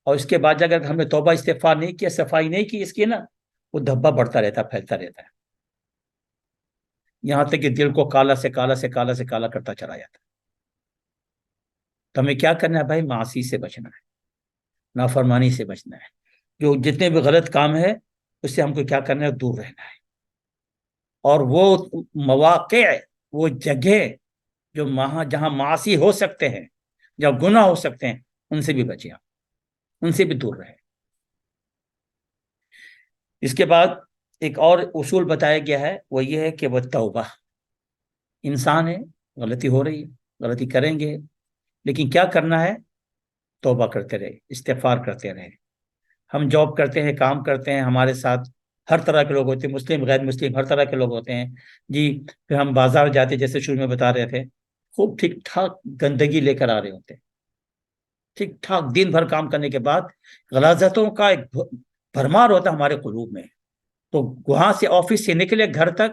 اور اس کے بعد اگر ہم نے توبہ استغفار نہیں کیا، صفائی نہیں کی اس کی نا، وہ دھبا بڑھتا رہتا، پھیلتا رہتا ہے، یہاں تک کہ دل کو کالا سے کالا سے کالا سے کالا کرتا چلا جاتا ہے۔ تو ہمیں کیا کرنا ہے بھائی؟ معاصی سے بچنا ہے، نافرمانی سے بچنا ہے، جو جتنے بھی غلط کام ہے اس سے ہم کو کیا کرنا ہے؟ دور رہنا ہے۔ اور وہ مواقع، وہ جگہ جو جہاں معاصی ہو سکتے ہیں، جہاں گناہ ہو سکتے ہیں، ان سے بھی بچیں، ان سے بھی دور رہیں۔ اس کے بعد ایک اور اصول بتایا گیا ہے، وہ یہ ہے کہ وہ توبہ، انسان ہے، غلطی ہو رہی ہے، غلطی کریں گے، لیکن کیا کرنا ہے؟ توبہ کرتے رہے، استغفار کرتے رہے۔ ہم جاب کرتے ہیں، کام کرتے ہیں، ہمارے ساتھ ہر طرح کے لوگ ہوتے ہیں، مسلم غیر مسلم ہر طرح کے لوگ ہوتے ہیں جی۔ پھر ہم بازار جاتے، جیسے شروع میں بتا رہے تھے، خوب ٹھیک ٹھاک گندگی لے کر آ رہے ہوتے ہیں، ٹھیک ٹھاک دن بھر کام کرنے کے بعد غلاظتوں کا ایک بھرمار ہوتا ہے ہمارے قلوب میں، تو وہاں سے آفس سے نکلے گھر تک،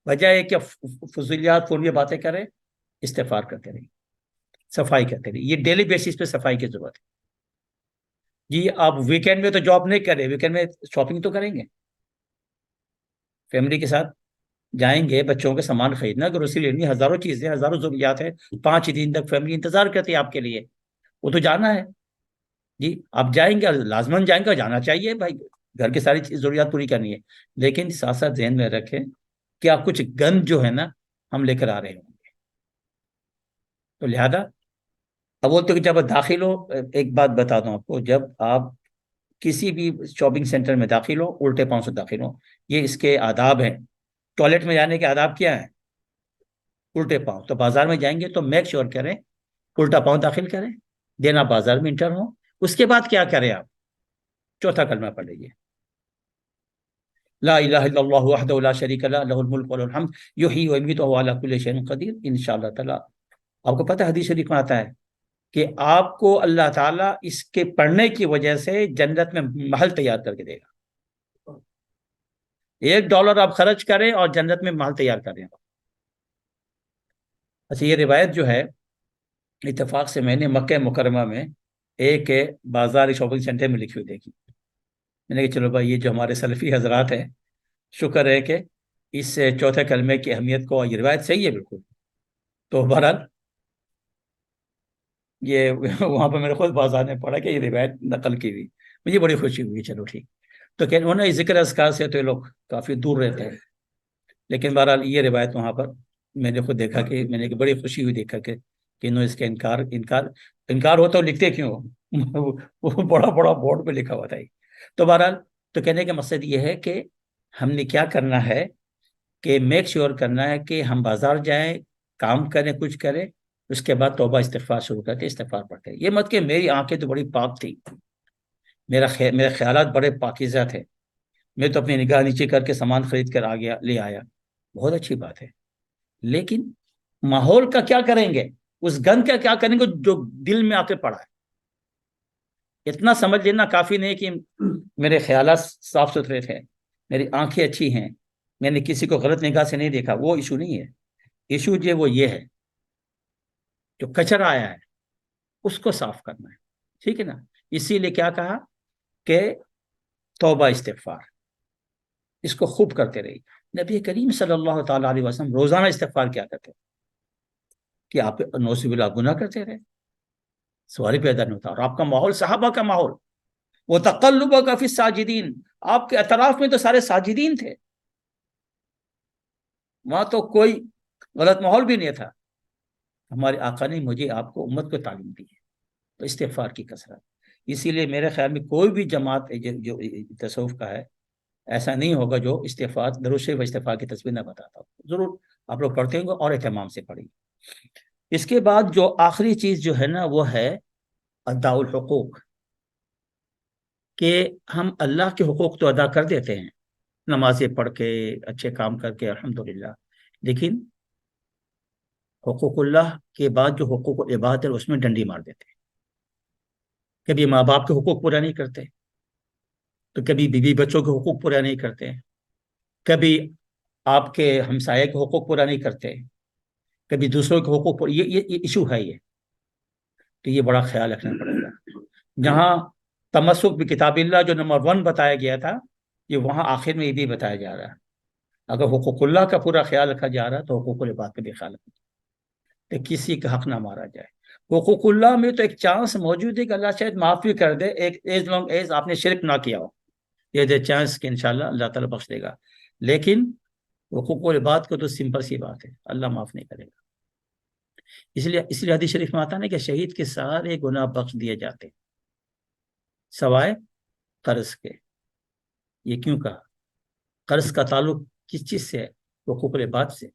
وجہ ہے کہ فضولیات فضولیہ باتیں کریں، استغفار کرتے رہیے، صفائی کرتے رہیے۔ یہ ڈیلی بیسس پہ صفائی کی ضرورت ہے جی۔ آپ ویکینڈ میں تو جاب نہیں کریں، ویکینڈ میں شاپنگ تو کریں گے، فیملی کے ساتھ جائیں گے، بچوں کے سامان خریدنا، گروسری لینی، ہزاروں چیزیں، ہزاروں ضروریات ہیں، 5 دن تک فیملی انتظار کرتی ہے آپ کے لیے، وہ تو جانا ہے جی۔ آپ جائیں گے، لازماً جائیں گے، جانا چاہیے بھائی، گھر کی ساری ضروریات پوری کرنی ہے، لیکن ساتھ ساتھ ذہن میں رکھیں کہ آپ کچھ گند جو ہے نا ہم لے کر آ رہے ہوں گے، تو لہذا اب وہ تو جب داخل ہو، ایک بات بتا دوں آپ کو، جب آپ کسی بھی شاپنگ سینٹر میں داخل ہو، الٹے پاؤں سے داخل ہو، یہ اس کے آداب ہیں۔ ٹوائلٹ میں جانے کے آداب کیا ہیں؟ الٹے پاؤں۔ تو بازار میں جائیں گے تو میک شور کریں الٹا پاؤں داخل کریں، دین آپ بازار میں انٹر ہوں۔ اس کے بعد کیا کریں آپ؟ چوتھا کلمہ پڑھ لیجیے، لا الہ الا اللہ وحدہ لا شریک لہ لہ الملک وله الحمد یحیی و یمیت وهو علی کل شیء قدیر۔ انشاءاللہ تعالی آپ کو پتہ ہے حدیث شریف میں آتا ہے کہ آپ کو اللہ تعالیٰ اس کے پڑھنے کی وجہ سے جنت میں محل تیار کر کے دے گا۔ $1 آپ خرچ کریں اور جنت میں محل تیار کریں۔ اچھا، یہ روایت جو ہے اتفاق سے میں نے مکہ مکرمہ میں ایک بازار شاپنگ سینٹر میں لکھی ہوئی دیکھی، میں نے کہا چلو بھائی، یہ جو ہمارے سلفی حضرات ہیں، شکر ہے کہ اس چوتھے کلمے کی اہمیت کو، یہ روایت صحیح ہے بالکل۔ تو بہرحال یہ وہاں پہ میرے خود بازار نے پڑھا کہ یہ روایت نقل کی ہوئی، مجھے بڑی خوشی ہوئی، چلو ٹھیک۔ تو کہ انہوں نے ذکر اذکار سے تو یہ لوگ کافی دور رہتے ہیں، لیکن بہرحال یہ روایت وہاں پر میں نے خود دیکھا کہ میں نے بڑی خوشی ہوئی دیکھا کہ انہوں اس کا انکار ہوتا ہے، لکھتے کیوں؟ وہ بڑا بڑا بورڈ پہ لکھا ہوا تھا۔ تو بہرحال تو کہنے کا مقصد یہ ہے کہ ہم نے کیا کرنا ہے کہ میک شیور کرنا ہے کہ ہم بازار جائیں، کام کریں، کچھ کریں، اس کے بعد توبہ استغفار شروع کرتے، استغفار پڑھتے۔ یہ مت کہ میری آنکھیں تو بڑی پاک تھی، میرے خیالات بڑے پاکیزہ تھے، میں تو اپنی نگاہ نیچے کر کے سامان خرید کر لے آیا، بہت اچھی بات ہے، لیکن ماحول کا کیا کریں گے؟ اس گند کا کیا کریں گے جو دل میں آ کے پڑا ہے؟ اتنا سمجھ لینا کافی نہیں کہ میرے خیالات صاف ستھرے تھے، میری آنکھیں اچھی ہیں، میں نے کسی کو غلط نگاہ سے نہیں دیکھا، وہ ایشو نہیں ہے۔ ایشو جو وہ یہ ہے، جو کچرا آیا ہے اس کو صاف کرنا ہے، ٹھیک ہے نا؟ اسی لیے کیا کہا کہ توبہ استغفار، اس کو خوب کرتے رہی۔ نبی کریم صلی اللہ تعالیٰ علیہ وسلم روزانہ استغفار کیا کرتے کہ آپ نوذ باللہ گناہ کرتے رہے، سواری پیدا نہیں ہوتا، اور آپ کا ماحول صحابہ کا ماحول، وہ تقلبک فی الساجدین، آپ کے اطراف میں تو سارے ساجدین تھے، وہاں تو کوئی غلط ماحول بھی نہیں تھا۔ ہمارے آقا نے مجھے آپ کو امت کو تعلیم دی ہے، تو استغفار کی کثرت۔ اسی لیے میرے خیال میں کوئی بھی جماعت جو تصوف کا ہے، ایسا نہیں ہوگا جو استغفار، درود شریف و استغفار کی تصویر نہ بتاتا ہو۔ ضرور آپ لوگ پڑھتے ہوں گے اور اہتمام سے پڑھیں۔ اس کے بعد جو آخری چیز جو ہے نا وہ ہے اداء الحقوق، کہ ہم اللہ کے حقوق تو ادا کر دیتے ہیں، نمازیں پڑھ کے، اچھے کام کر کے، الحمدللہ، لیکن حقوق اللہ کے بعد جو حقوق العباد ہے اس میں ڈنڈی مار دیتے ہیں۔ کبھی ماں باپ کے حقوق پورا نہیں کرتے، تو کبھی بیوی بچوں کے حقوق پورا نہیں کرتے، کبھی آپ کے ہمسائے کے حقوق پورا نہیں کرتے، کبھی دوسروں کے حقوق پورا، یہ ایشو ہے یہ، تو یہ بڑا خیال رکھنا پڑے گا۔ جہاں تمسک بکتاب اللہ جو نمبر 1 بتایا گیا تھا، یہ وہاں آخر میں یہ بھی بتایا جا رہا ہے اگر حقوق اللہ کا پورا خیال رکھا جا رہا ہے تو حقوق العباد کا بھی خیال رکھا جائے کہ کسی کا حق نہ مارا جائے. حقوق اللہ میں تو ایک چانس موجود ہے کہ اللہ شاید معاف بھی کر دے, ایک ایز لانگ ایز آپ نے شرک نہ کیا ہو, یہ دے چانس کہ انشاءاللہ اللہ تعالیٰ بخش دے گا. لیکن حقوق العباد کو تو سمپل سی بات ہے, اللہ معاف نہیں کرے گا. اس لیے حدیث شریف میں آتا ہے کہ شہید کے سارے گناہ بخش دیے جاتے سوائے قرض کے. یہ کیوں کہا؟ قرض کا تعلق کس چیز سے ہے؟ حقوق العباد سے.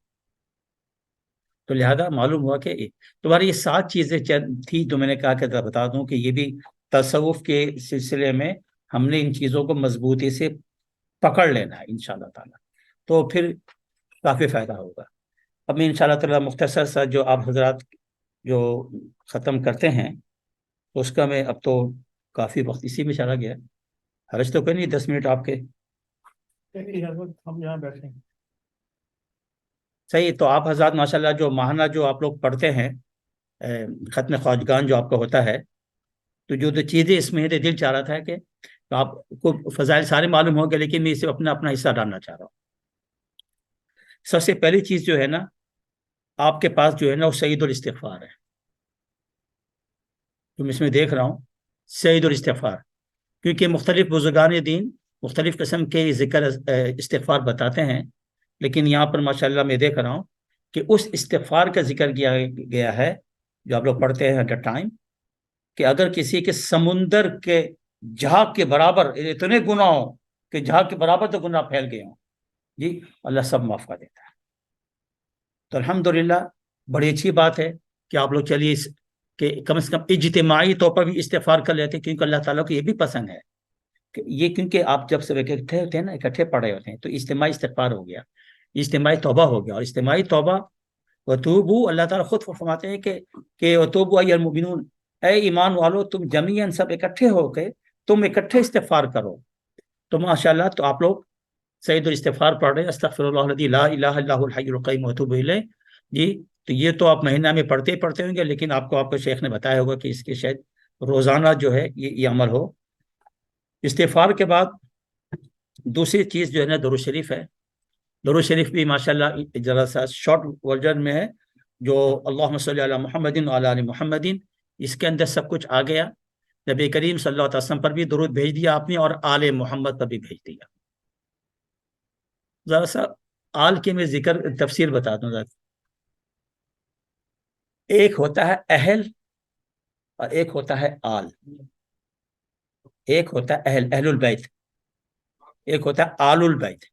تو لہذا معلوم ہوا کہ تمہاری یہ 7 چیزیں تھی جو میں نے کہا کہ بتا دوں کہ یہ بھی تصوف کے سلسلے میں ہم نے ان چیزوں کو مضبوطی سے پکڑ لینا ہے انشاءاللہ تعالیٰ, تو پھر کافی فائدہ ہوگا. اب میں انشاءاللہ تعالیٰ مختصر سا جو آپ حضرات جو ختم کرتے ہیں اس کا میں اب تو کافی وقت اسی میں چلا گیا, حرج تو کوئی نہیں, 10 منٹ آپ کے. ہم یہاں بیٹھے ہیں. صحیح. تو آپ حضرات ماشاءاللہ جو ماہانہ جو آپ لوگ پڑھتے ہیں ختم خواجگان جو آپ کا ہوتا ہے, تو جو چیزیں اس میں ہے دل چاہ رہا تھا کہ آپ کو فضائل سارے معلوم ہو گئے, لیکن میں اسے اپنا حصہ ڈالنا چاہ رہا ہوں. سب سے پہلی چیز جو ہے نا آپ کے پاس جو ہے نا وہ سعید الاستغفار ہے. تم اس میں دیکھ رہا ہوں سعید الاستغفار, کیونکہ مختلف بزرگان دین مختلف قسم کے ذکر استغفار بتاتے ہیں, لیکن یہاں پر ماشاءاللہ میں دیکھ رہا ہوں کہ اس استغفار کا ذکر کیا گیا ہے جو آپ لوگ پڑھتے ہیں ایٹ اے ٹائم, کہ اگر کسی کے سمندر کے جھاگ کے برابر اتنے گناہ ہوں کہ جھاگ کے برابر تو گناہ پھیل گئے ہوں, جی اللہ سب معاف کر دیتا ہے. تو الحمدللہ بڑی اچھی بات ہے کہ آپ لوگ چلیے کہ کم سے کم اجتماعی طور پر بھی استغفار کر لیتے ہیں, کیونکہ اللہ تعالیٰ کو یہ بھی پسند ہے کہ یہ, کیونکہ آپ جب سب اکٹھے ہوتے ہیں نا, اکٹھے پڑے ہوتے ہیں, تو اجتماعی استغفار ہو گیا, اجتماعی توبہ ہو گیا. اور اجتماعی توبہ وتوبوا, اللہ تعالیٰ خود فرماتے ہیں کہ وتوبوا ایھا المؤمنون, اے ایمان والو تم جمیعاً سب اکٹھے ہو کے تم اکٹھے استغفار کرو. تو ماشاءاللہ تو آپ لوگ سعید الاستغفار پڑھ رہے ہیں, استغفر اللہ الذی لا الہ الا هو الحی القیوم واتوب الیہ. جی تو یہ تو آپ مہینہ میں پڑھتے ہوں گے, لیکن آپ کو شیخ نے بتایا ہوگا کہ اس کے شاید روزانہ جو ہے یہ عمل ہو. استغفار کے بعد دوسری چیز جو ہے نا درود شریف ہے. درود شریف بھی ماشاءاللہ ذرا سا شارٹ ورژن میں ہے, جو اللہم صلی علی محمد وعلی آل محمد, اس کے اندر سب کچھ آ گیا. نبی کریم صلی اللہ علیہ وسلم پر بھی درود بھیج دیا آپ نے, اور آل محمد پر بھی بھیج دیا. ذرا سا آل کے میں ذکر تفسیر بتا دوں ذرا. ایک ہوتا ہے اہل اور ایک ہوتا ہے آل. ایک ہوتا ہے اہل البیت, ایک ہوتا ہے آل البیت.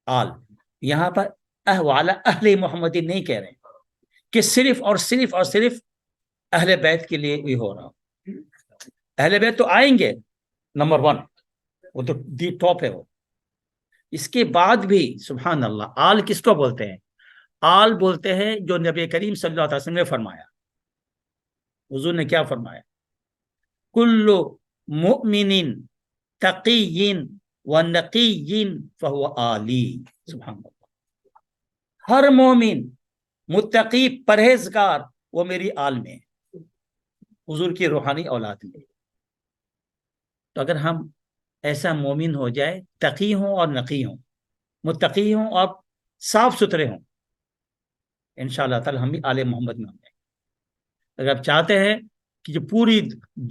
آل یہاں پر والا اہل محمدی نہیں کہہ رہے کہ صرف اور صرف اہل بیت کے لیے بھی ہو رہا. اہل بیت تو آئیں گے نمبر 1, وہ تو دی ٹاپ ہے وہ. اس کے بعد بھی سبحان اللہ آل کس کو بولتے ہیں؟ آل بولتے ہیں جو نبی کریم صلی اللہ علیہ وسلم نے فرمایا. حضور نے کیا فرمایا؟ کل مؤمن تقی ونقی فہو آلی. سبحان اللہ, ہر مومن متقی پرہیزگار وہ میری آل میں, حضور کی روحانی اولاد میں. تو اگر ہم ایسا مومن ہو جائے, تقی ہوں اور نقی ہوں, متقی ہوں اور صاف ستھرے ہوں, انشاءاللہ تعالی ہم بھی آل محمد میں ہوں گے. اگر آپ چاہتے ہیں کہ جو پوری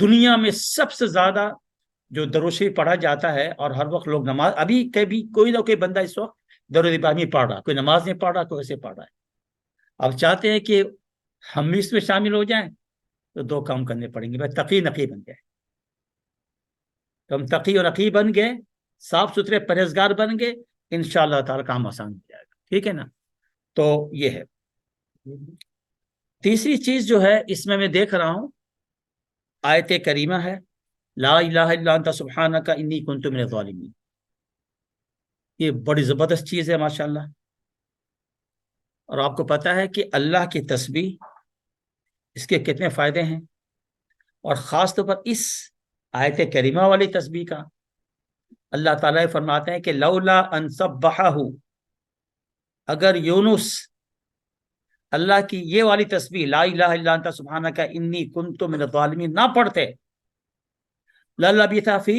دنیا میں سب سے زیادہ جو درود شریف پڑھا جاتا ہے, اور ہر وقت لوگ نماز, ابھی کبھی کوئی نہ کوئی بندہ اس وقت درود ابراہیمی پڑھ رہا, کوئی نماز نہیں پڑھ رہا, کوئی ایسے پڑھ رہا ہے. آپ چاہتے ہیں کہ ہم بھی اس میں شامل ہو جائیں تو 2 کام کرنے پڑیں گے. بھائی تقی نقی بن جائے, تو ہم تقی اور نقی بن گئے, صاف ستھرے پرہیزگار بن گئے, انشاءاللہ تعالی کام آسان ہو جائے گا. ٹھیک ہے نا؟ تو یہ ہے. تیسری چیز جو ہے اس میں دیکھ رہا ہوں آیت کریمہ ہے, لا الہ الا انت سبحانک انی کنت من الظالمین. یہ بڑی زبردست چیز ہے ماشاءاللہ. اور آپ کو پتا ہے کہ اللہ کی تسبیح اس کے کتنے فائدے ہیں, اور خاص طور پر اس آیت کریمہ والی تسبیح کا اللہ تعالیٰ فرماتے ہیں کہ لولا ان سبحہ, اگر یونس اللہ کی یہ والی تسبیح لا الہ الا انت سبحانک انی کنت من الظالمین نہ پڑھتے, للبث فی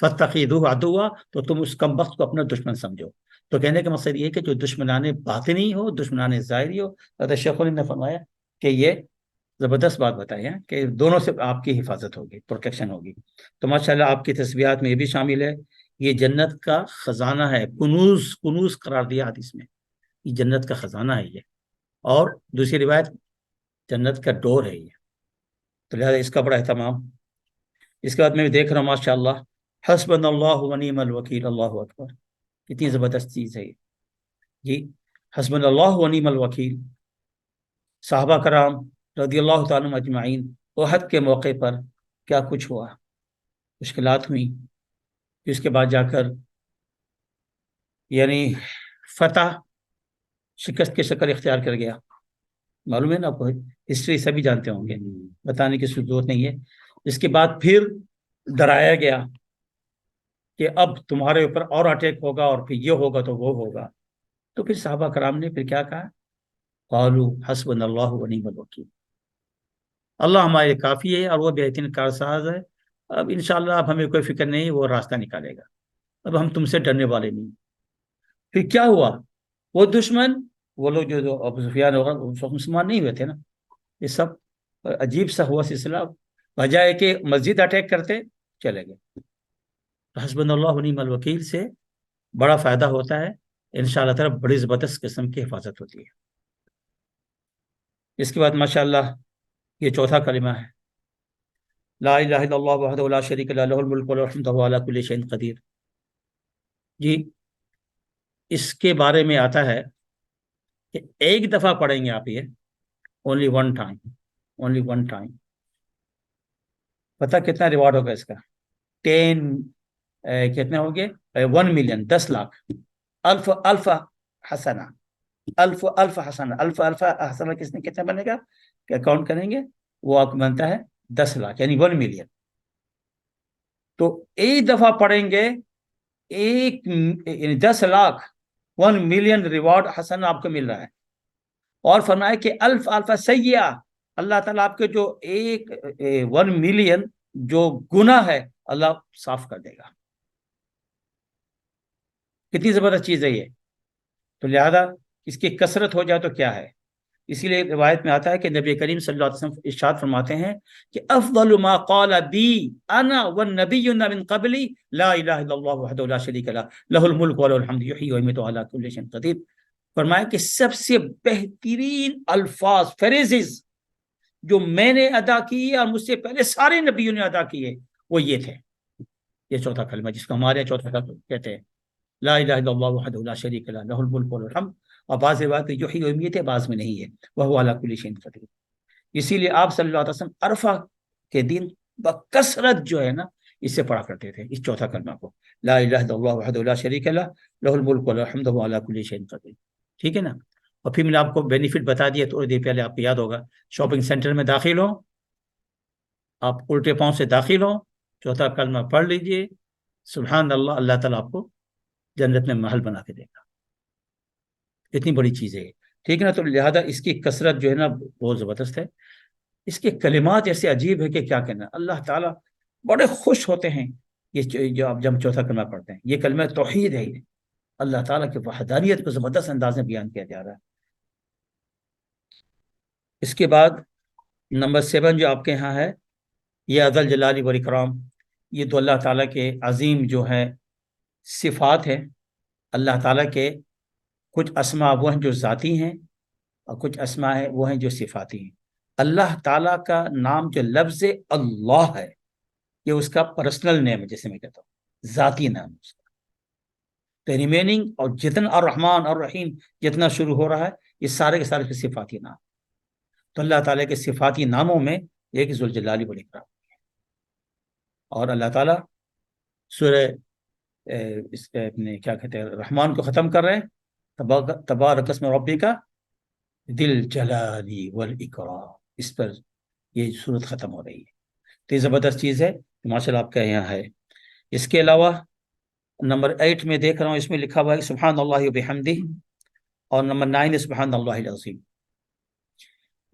فَاتَّخِذُوهُ عَدُوًّا، تو تم اس کم وقت کو اپنا دشمن سمجھو. تو کہنے کا مقصد یہ ہے کہ جو دشمنان باطنی ہو، دشمنان ظاہری ہو. حضرت شیخ الہند نے فرمایا کہ یہ زبردست بات بتائی ہے کہ دونوں سے آپ کی حفاظت ہوگی، پروٹیکشن ہوگی. تو ماشاءاللہ آپ کی تسبیحات میں یہ بھی شامل ہے. یہ جنت کا خزانہ ہے، کنوز، کنوز قرار دیا حدیث میں. یہ جنت کا خزانہ ہے یہ. اور دوسری روایت جنت کا ڈور ہے یہ. تو لہٰذا اس کا بڑا اہتمام. اس کے بعد میں بھی دیکھ رہا ہوں ماشاءاللہ، حسبنا اللہ ونعم الوکیل. اللہ اکبر، کتنی زبردست چیز ہے یہ. جی، حسبنا اللہ ونعم الوکیل. صحابہ کرام رضی اللہ تعالیٰ عنہم اجمعین، احد کے موقع پر کیا کچھ ہوا، مشکلات ہوئیں. اس کے بعد جا کر یعنی فتح شکست کی شکل اختیار کر گیا. معلوم ہے نا آپ کو، ہسٹری سبھی جانتے ہوں گے، بتانے کی ضرورت نہیں ہے. اس کے بعد پھر ڈرایا گیا کہ اب تمہارے اوپر اور اٹیک ہوگا، اور پھر یہ ہوگا تو وہ ہوگا. تو پھر صحابہ کرام نے پھر کیا کہا؟ قالوا حسبنا اللہ ونعم الوکیل. اللہ ہمارے کافی ہے اور وہ بہترین کارساز ہے. اب انشاءاللہ اب ہمیں کوئی فکر نہیں، وہ راستہ نکالے گا. اب ہم تم سے ڈرنے والے نہیں. پھر کیا ہوا؟ وہ دشمن، وہ لوگ جو ابو سفیان ہوگا، مسلمان نہیں ہوئے تھے نا. یہ سب عجیب سا ہوا سلسلہ. بجائے کہ مسجد اٹیک کرتے، چلے گئے. حسبنا اللہ ونعم الوکیل سے بڑا فائدہ ہوتا ہے انشاءاللہ تعالی، بڑی زبردست قسم کی حفاظت ہوتی ہے. اس کے بعد ماشاءاللہ یہ چوتھا کلمہ ہے، لا الہ الا اللہ وحدہ لا شریک لہ، لہ الملک ولہ الحمد وہو علی کل شیء قدیر. جی، اس کے بارے میں آتا ہے کہ ایک دفعہ پڑھیں گے آپ یہ، only one time, only one time. پتہ کتنا ریوارڈ ہوگا اس کا؟ 10 کتنے ہو گئے؟ 1 ملین، 10 لاکھ. الف حسنہ، الف حسنہ، الف حسنہ کس نے کتنا بنے گا کہ اکاؤنٹ کریں گے؟ وہ آپ بنتا ہے 10 لاکھ، یعنی 1 ملین. تو ایک دفعہ پڑھیں گے، ایک یعنی 10 لاکھ، 1 ملین ریوارڈ حسن آپ کو مل رہا ہے. اور فرمایا کہ الف سیئہ، اللہ تعالیٰ آپ کے جو 1 ملین جو گناہ ہے اللہ صاف کر دے گا. کتنی زبردست چیز ہے یہ. تو لہذا اس کی کثرت ہو جائے تو کیا ہے. اسی لیے روایت میں آتا ہے کہ نبی کریم صلی اللہ علیہ وسلم ارشاد فرماتے ہیں کہ افضل ما قال بی انا والنبیون من قبلی لا الہ الا اللہ وحدہ لا شریک لہ، لہ الملک ولہ الحمد یحیی ویمیت علی کل شیء قدیر. فرمایا کہ سب سے بہترین الفاظ، فریزز جو میں نے ادا کیے اور مجھ سے پہلے سارے نبیوں نے ادا کیے، وہ یہ تھے. یہ چوتھا کلمہ جس کو ہمارے چوتھا کلمہ کہتے ہیں، لا الہ الا اللہ وحدہ لا شریک لہ، لہ الملک ولہ الحمد. اور بعض روایت یحیی ویمیت ہے، بعض میں نہیں ہے، وہو علی کل شیء قدیر. اسی لیے آپ صلی اللہ علیہ وسلم عرفہ کے دن بکثرت جو ہے نا اس سے پڑھا کرتے تھے، اس چوتھا کلمہ کو، لا الہ الا اللہ وحدہ لا شریک لہ، لہ الملک ولہ الحمد وہو علی کل شیء قدیر. ٹھیک ہے نا. اور پھر میں نے آپ کو بینیفٹ بتا دیا تھوڑی دیر پہلے، آپ کو یاد ہوگا. شاپنگ سینٹر میں داخل ہو، آپ الٹے پاؤں سے داخل ہو، چوتھا کلمہ پڑھ لیجئے، سبحان اللہ، اللہ تعالیٰ آپ کو جنت میں محل بنا کے دے گا. اتنی بڑی چیز ہے. ٹھیک ہے نا. تو لہذا اس کی کثرت جو ہے نا بہت زبردست ہے. اس کے کلمات ایسے عجیب ہے کہ کیا کہنا. اللہ تعالیٰ بڑے خوش ہوتے ہیں یہ جو آپ جب چوتھا کلمہ پڑھتے ہیں. یہ کلمہ توحید ہے، یہ اللہ تعالیٰ کی وحدانیت کو زبردست انداز میں بیان کیا جا رہا ہے. اس کے بعد نمبر 7 جو آپ کے ہاں ہے، یہ ذل جلال والاکرام. یہ تو اللہ تعالیٰ کے عظیم جو ہے صفات ہیں. اللہ تعالیٰ کے کچھ اسماء وہ ہیں جو ذاتی ہیں، اور کچھ اسماء ہیں وہ ہیں جو صفاتی ہیں. اللہ تعالیٰ کا نام جو لفظ اللہ ہے، یہ اس کا پرسنل نیم ہے، جیسے میں کہتا ہوں ذاتی نام اس کا. تو ریمیننگ اور جتنا الرحمن اور رحیم جتنا شروع ہو رہا ہے، یہ سارے کے سارے صفاتی نام. تو اللہ تعالیٰ کے صفاتی ناموں میں ایک ذوالجلال والاکرام. اور اللہ تعالیٰ سورہ اپنے کیا کہتے ہیں رحمان کو ختم کر رہے ہیں، تبارک اسم ربک ذل جلال والاکرام. اس پر یہ صورت ختم ہو رہی ہے. تو یہ زبردست چیز ہے، ماشاء اللہ آپ کا یہاں ہے. اس کے علاوہ نمبر 8 میں دیکھ رہا ہوں، اس میں لکھا ہوا ہے سبحان اللہ وبحمدہ، اور نمبر 9 سبحان اللہ العظیم.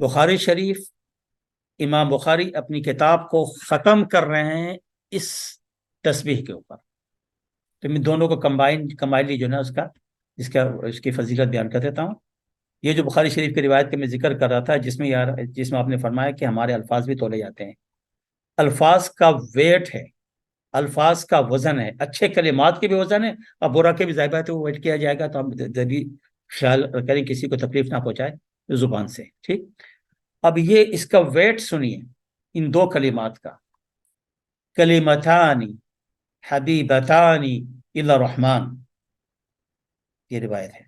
بخاری شریف، امام بخاری اپنی کتاب کو ختم کر رہے ہیں اس تسبیح کے اوپر. تو میں دونوں کو کمبائنلی جو نا اس کی فضیلت بیان کر دیتا ہوں. یہ جو بخاری شریف کی روایت کے میں ذکر کر رہا تھا جس میں آپ نے فرمایا کہ ہمارے الفاظ بھی تولے جاتے ہیں. الفاظ کا ویٹ ہے, الفاظ کا وزن ہے, اچھے کلمات کے بھی وزن ہے اور برا کے بھی ظاہر ہے وہ ویٹ کیا جائے گا. تو ہم بھی خیال کریں کسی کو تکلیف نہ پہنچائے زبان سے. ٹھیک, اب یہ اس کا ویٹ سنیے ان دو کلمات کا. کلمتانی حبیبتانی الی الرحمن, یہ روایت ہے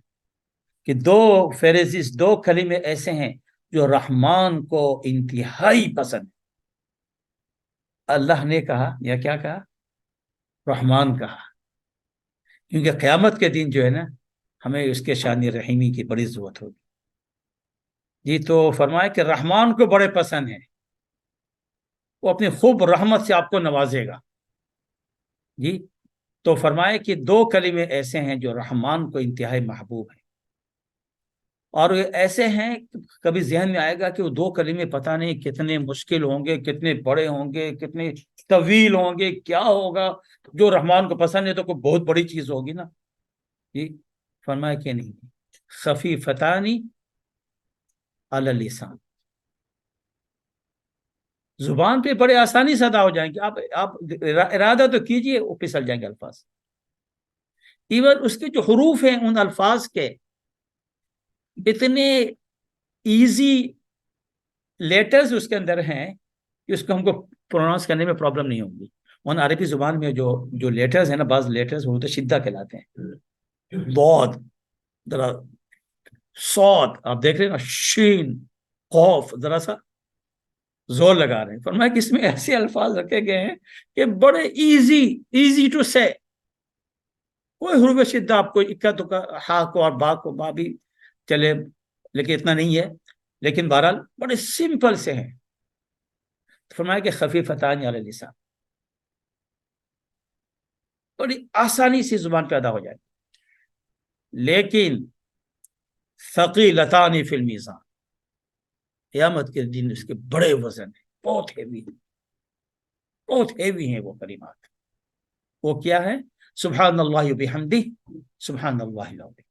کہ دو فریزز, دو کلمے ایسے ہیں جو رحمان کو انتہائی پسند. اللہ نے کہا یا کیا کہا؟ رحمان کہا, کیونکہ قیامت کے دن جو ہے نا ہمیں اس کے شان رحیمی کی بڑی ضرورت ہوگی. جی, تو فرمایا کہ رحمان کو بڑے پسند ہیں, وہ اپنی خوب رحمت سے آپ کو نوازے گا. جی, تو فرمایا کہ دو کلمے ایسے ہیں جو رحمان کو انتہائی محبوب ہیں, اور ایسے ہیں کبھی ذہن میں آئے گا کہ وہ دو کلمے پتہ نہیں کتنے مشکل ہوں گے, کتنے بڑے ہوں گے, کتنے طویل ہوں گے, کیا ہوگا. جو رحمان کو پسند ہے تو کوئی بہت بڑی چیز ہوگی نا. جی, فرمایا کہ نہیں, خفیفتانی علی اللسان, زبان پہ بڑے آسانی سے ادا ہو جائیں گے. آپ ارادہ تو کیجئے, وہ پھسل جائیں گے الفاظ. ایون اس کے جو حروف ہیں ان الفاظ کے اتنے ایزی لیٹرز اس کے اندر ہیں کہ اس کو ہم کو پروناؤنس کرنے میں پرابلم نہیں ہوگی. ان عربی زبان میں جو لیٹرز ہیں نا, بعض لیٹرز حروف شدہ کہلاتے ہیں. ضاد, ذرا صاد, آپ دیکھ رہے ہیں نا, شین, قاف, ذرا سا زور لگا رہے ہیں. فرمایا کہ اس میں ایسے الفاظ رکھے گئے ہیں کہ بڑے ایزی ٹو سے. کوئی حروف شدہ آپ کو اکا دکا, ہا کو اور با کو, با بھی چلے لیکن اتنا نہیں ہے, لیکن بہرحال بڑے سمپل سے ہیں. فرمایا کہ خفیفتان علی اللسان, بڑی آسانی سے زبان پہ ادا ہو جائے. لیکن ثقیلتان فی المیزان, قیامت کے دن اس کے بڑے وزن ہیں, بہت ہیوی ہیں وہ کلمات. وہ کیا ہے؟ سبحان اللہ بحمدہ, سبحان اللہ العظیم.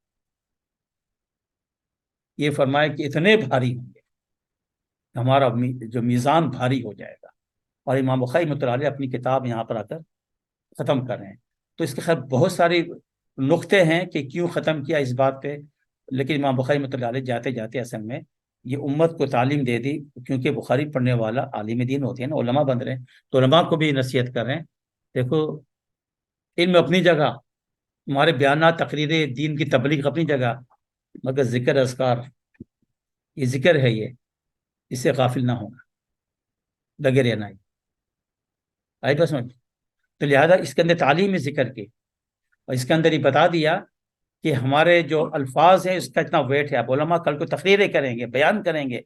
یہ فرمایا کہ اتنے بھاری ہوں گے, ہمارا جو میزان بھاری ہو جائے گا. اور امام بخاری مطالعہ اپنی کتاب یہاں پر آ کر ختم کر رہے ہیں. تو اس کے خیر بہت ساری نقطے ہیں کہ کیوں ختم کیا اس بات پہ, لیکن امام بخاری مطالعہ جاتے جاتے اصل میں یہ امت کو تعلیم دے دی, کیونکہ بخاری پڑھنے والا عالم دین ہوتے ہیں نا, علماء بن رہے ہیں, تو علماء کو بھی نصیحت کر رہے ہیں. دیکھو, علم اپنی جگہ, ہمارے بیانات, تقریریں, دین کی تبلیغ اپنی جگہ, مگر ذکر اذکار, یہ ذکر ہے, یہ اس سے غافل نہ ہونا, لگے رہنا. آئی بس سمجھ. تو لہذا اس کے اندر تعلیم ذکر کی, اور اس کے اندر یہ بتا دیا کہ ہمارے جو الفاظ ہیں اس کا اتنا ویٹ ہے. اب علماء کل کو تقریریں کریں گے, بیان کریں گے,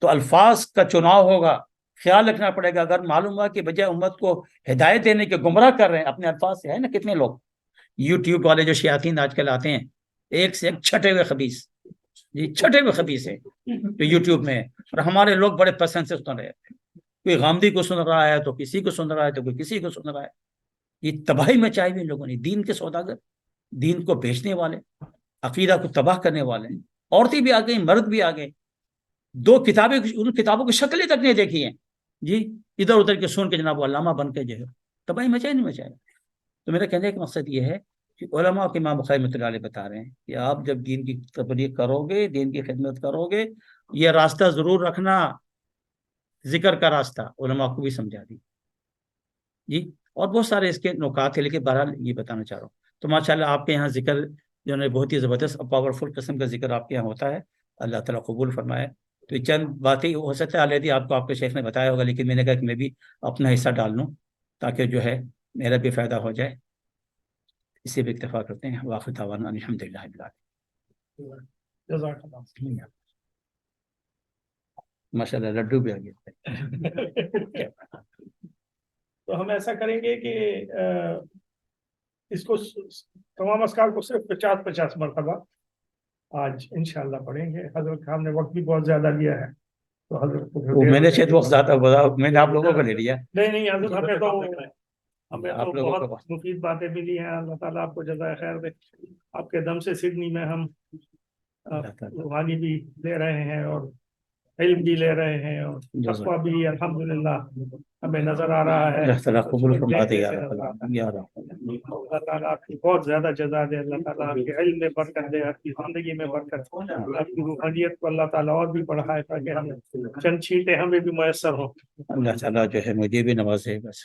تو الفاظ کا چناؤ ہوگا, خیال رکھنا پڑے گا. اگر معلوم ہوا کہ بجائے امت کو ہدایت دینے کے گمراہ کر رہے ہیں اپنے الفاظ سے, ہے نا کتنے لوگ یوٹیوب والے جو شیاطین آج کل آتے ہیں, ایک سے ایک چھٹے ہوئے خبیث, جی چھٹے ہوئے خبیث ہیں جو یوٹیوب میں ہے, اور ہمارے لوگ بڑے پسند سے سن رہے ہیں. کوئی غامدی کو سن رہا ہے, تو کسی کو سن رہا ہے, تو کوئی کسی کو سن رہا ہے. یہ تباہی مچائی ہوئی لوگوں نے, دین کے سوداگر, دین کو بیچنے والے, عقیدہ کو تباہ کرنے والے. عورتیں بھی آ گئی, مرد بھی آ گئے. دو کتابیں, ان کتابوں کی شکلیں تک نہیں دیکھی ہیں جی, ادھر ادھر کے سن کے جناب وہ علامہ بن کے جو ہے تباہی مچائی نہیں مچائے. تو میرا کہنے کا مقصد یہ ہے کہ علماء کے امام بخاری رحمۃ اللہ علیہ بتا رہے ہیں کہ آپ جب دین کی تبلیغ کرو گے, دین کی خدمت کرو گے, یہ راستہ ضرور رکھنا, ذکر کا راستہ. علماء کو بھی سمجھا دی جی, اور بہت سارے اس کے نکات ہیں, لیکن بہرحال یہ بتانا چاہ رہا ہوں. تو ماشاءاللہ آپ کے یہاں ذکر جو ہے بہت ہی زبردست اور پاورفل قسم کا ذکر آپ کے یہاں ہوتا ہے. اللہ تعالیٰ قبول فرمائے. تو چند باتیں ہو سکتا ہے آلیدی آپ کو آپ کے شیخ نے بتایا ہوگا, لیکن میں نے کہا کہ میں بھی اپنا حصہ ڈال لوں تاکہ جو ہے میرا بھی فائدہ ہو جائے. اسے بھی اکتفا کرتے ہیں. واخر دعوانا الحمدللہ رب العالمین. جزاک اللہ. ماشاءاللہ لڈو بھی آ گیا. تو ہم ایسا کریں گے کہ اس کو تمام اذکار کو صرف 50 مرتبہ آج انشاءاللہ پڑھیں گے. حضرت ہم نے وقت بھی بہت زیادہ لیا ہے, تو حضرت میں نے شاید وقت زیادہ میں نے آپ لوگوں کو لے لیا. نہیں حضرت, ہمیں تو ہمیں تو آپ لوگوں کو بہت مفید باتیں ملی ہیں. اللہ تعالیٰ آپ کو جزائے خیر دے. آپ کے دم سے سڈنی میں ہم روحانی بھی لے رہے ہیں اور علم بھی لے رہے ہیں اور تقویٰ بھی الحمدللہ ہمیں نظر آ رہا ہے. اللہ تعالیٰ قبول فرما دے یا دیکھنے سے رب العالمین یا رب العالمین. اللہ تعالیٰ آپ کی بہت زیادہ جزا دے. اللہ تعالیٰ آپ کے علم میں برکت دے, آپ کی زندگی میں برکت, آپ کی روحانیت کو اللہ تعالیٰ اور بھی بڑھائے تاکہ ہم چند چھینٹیں ہمیں بھی میسر ہوں. اللہ تعالیٰ جو ہے مجھے بھی نوازے بس.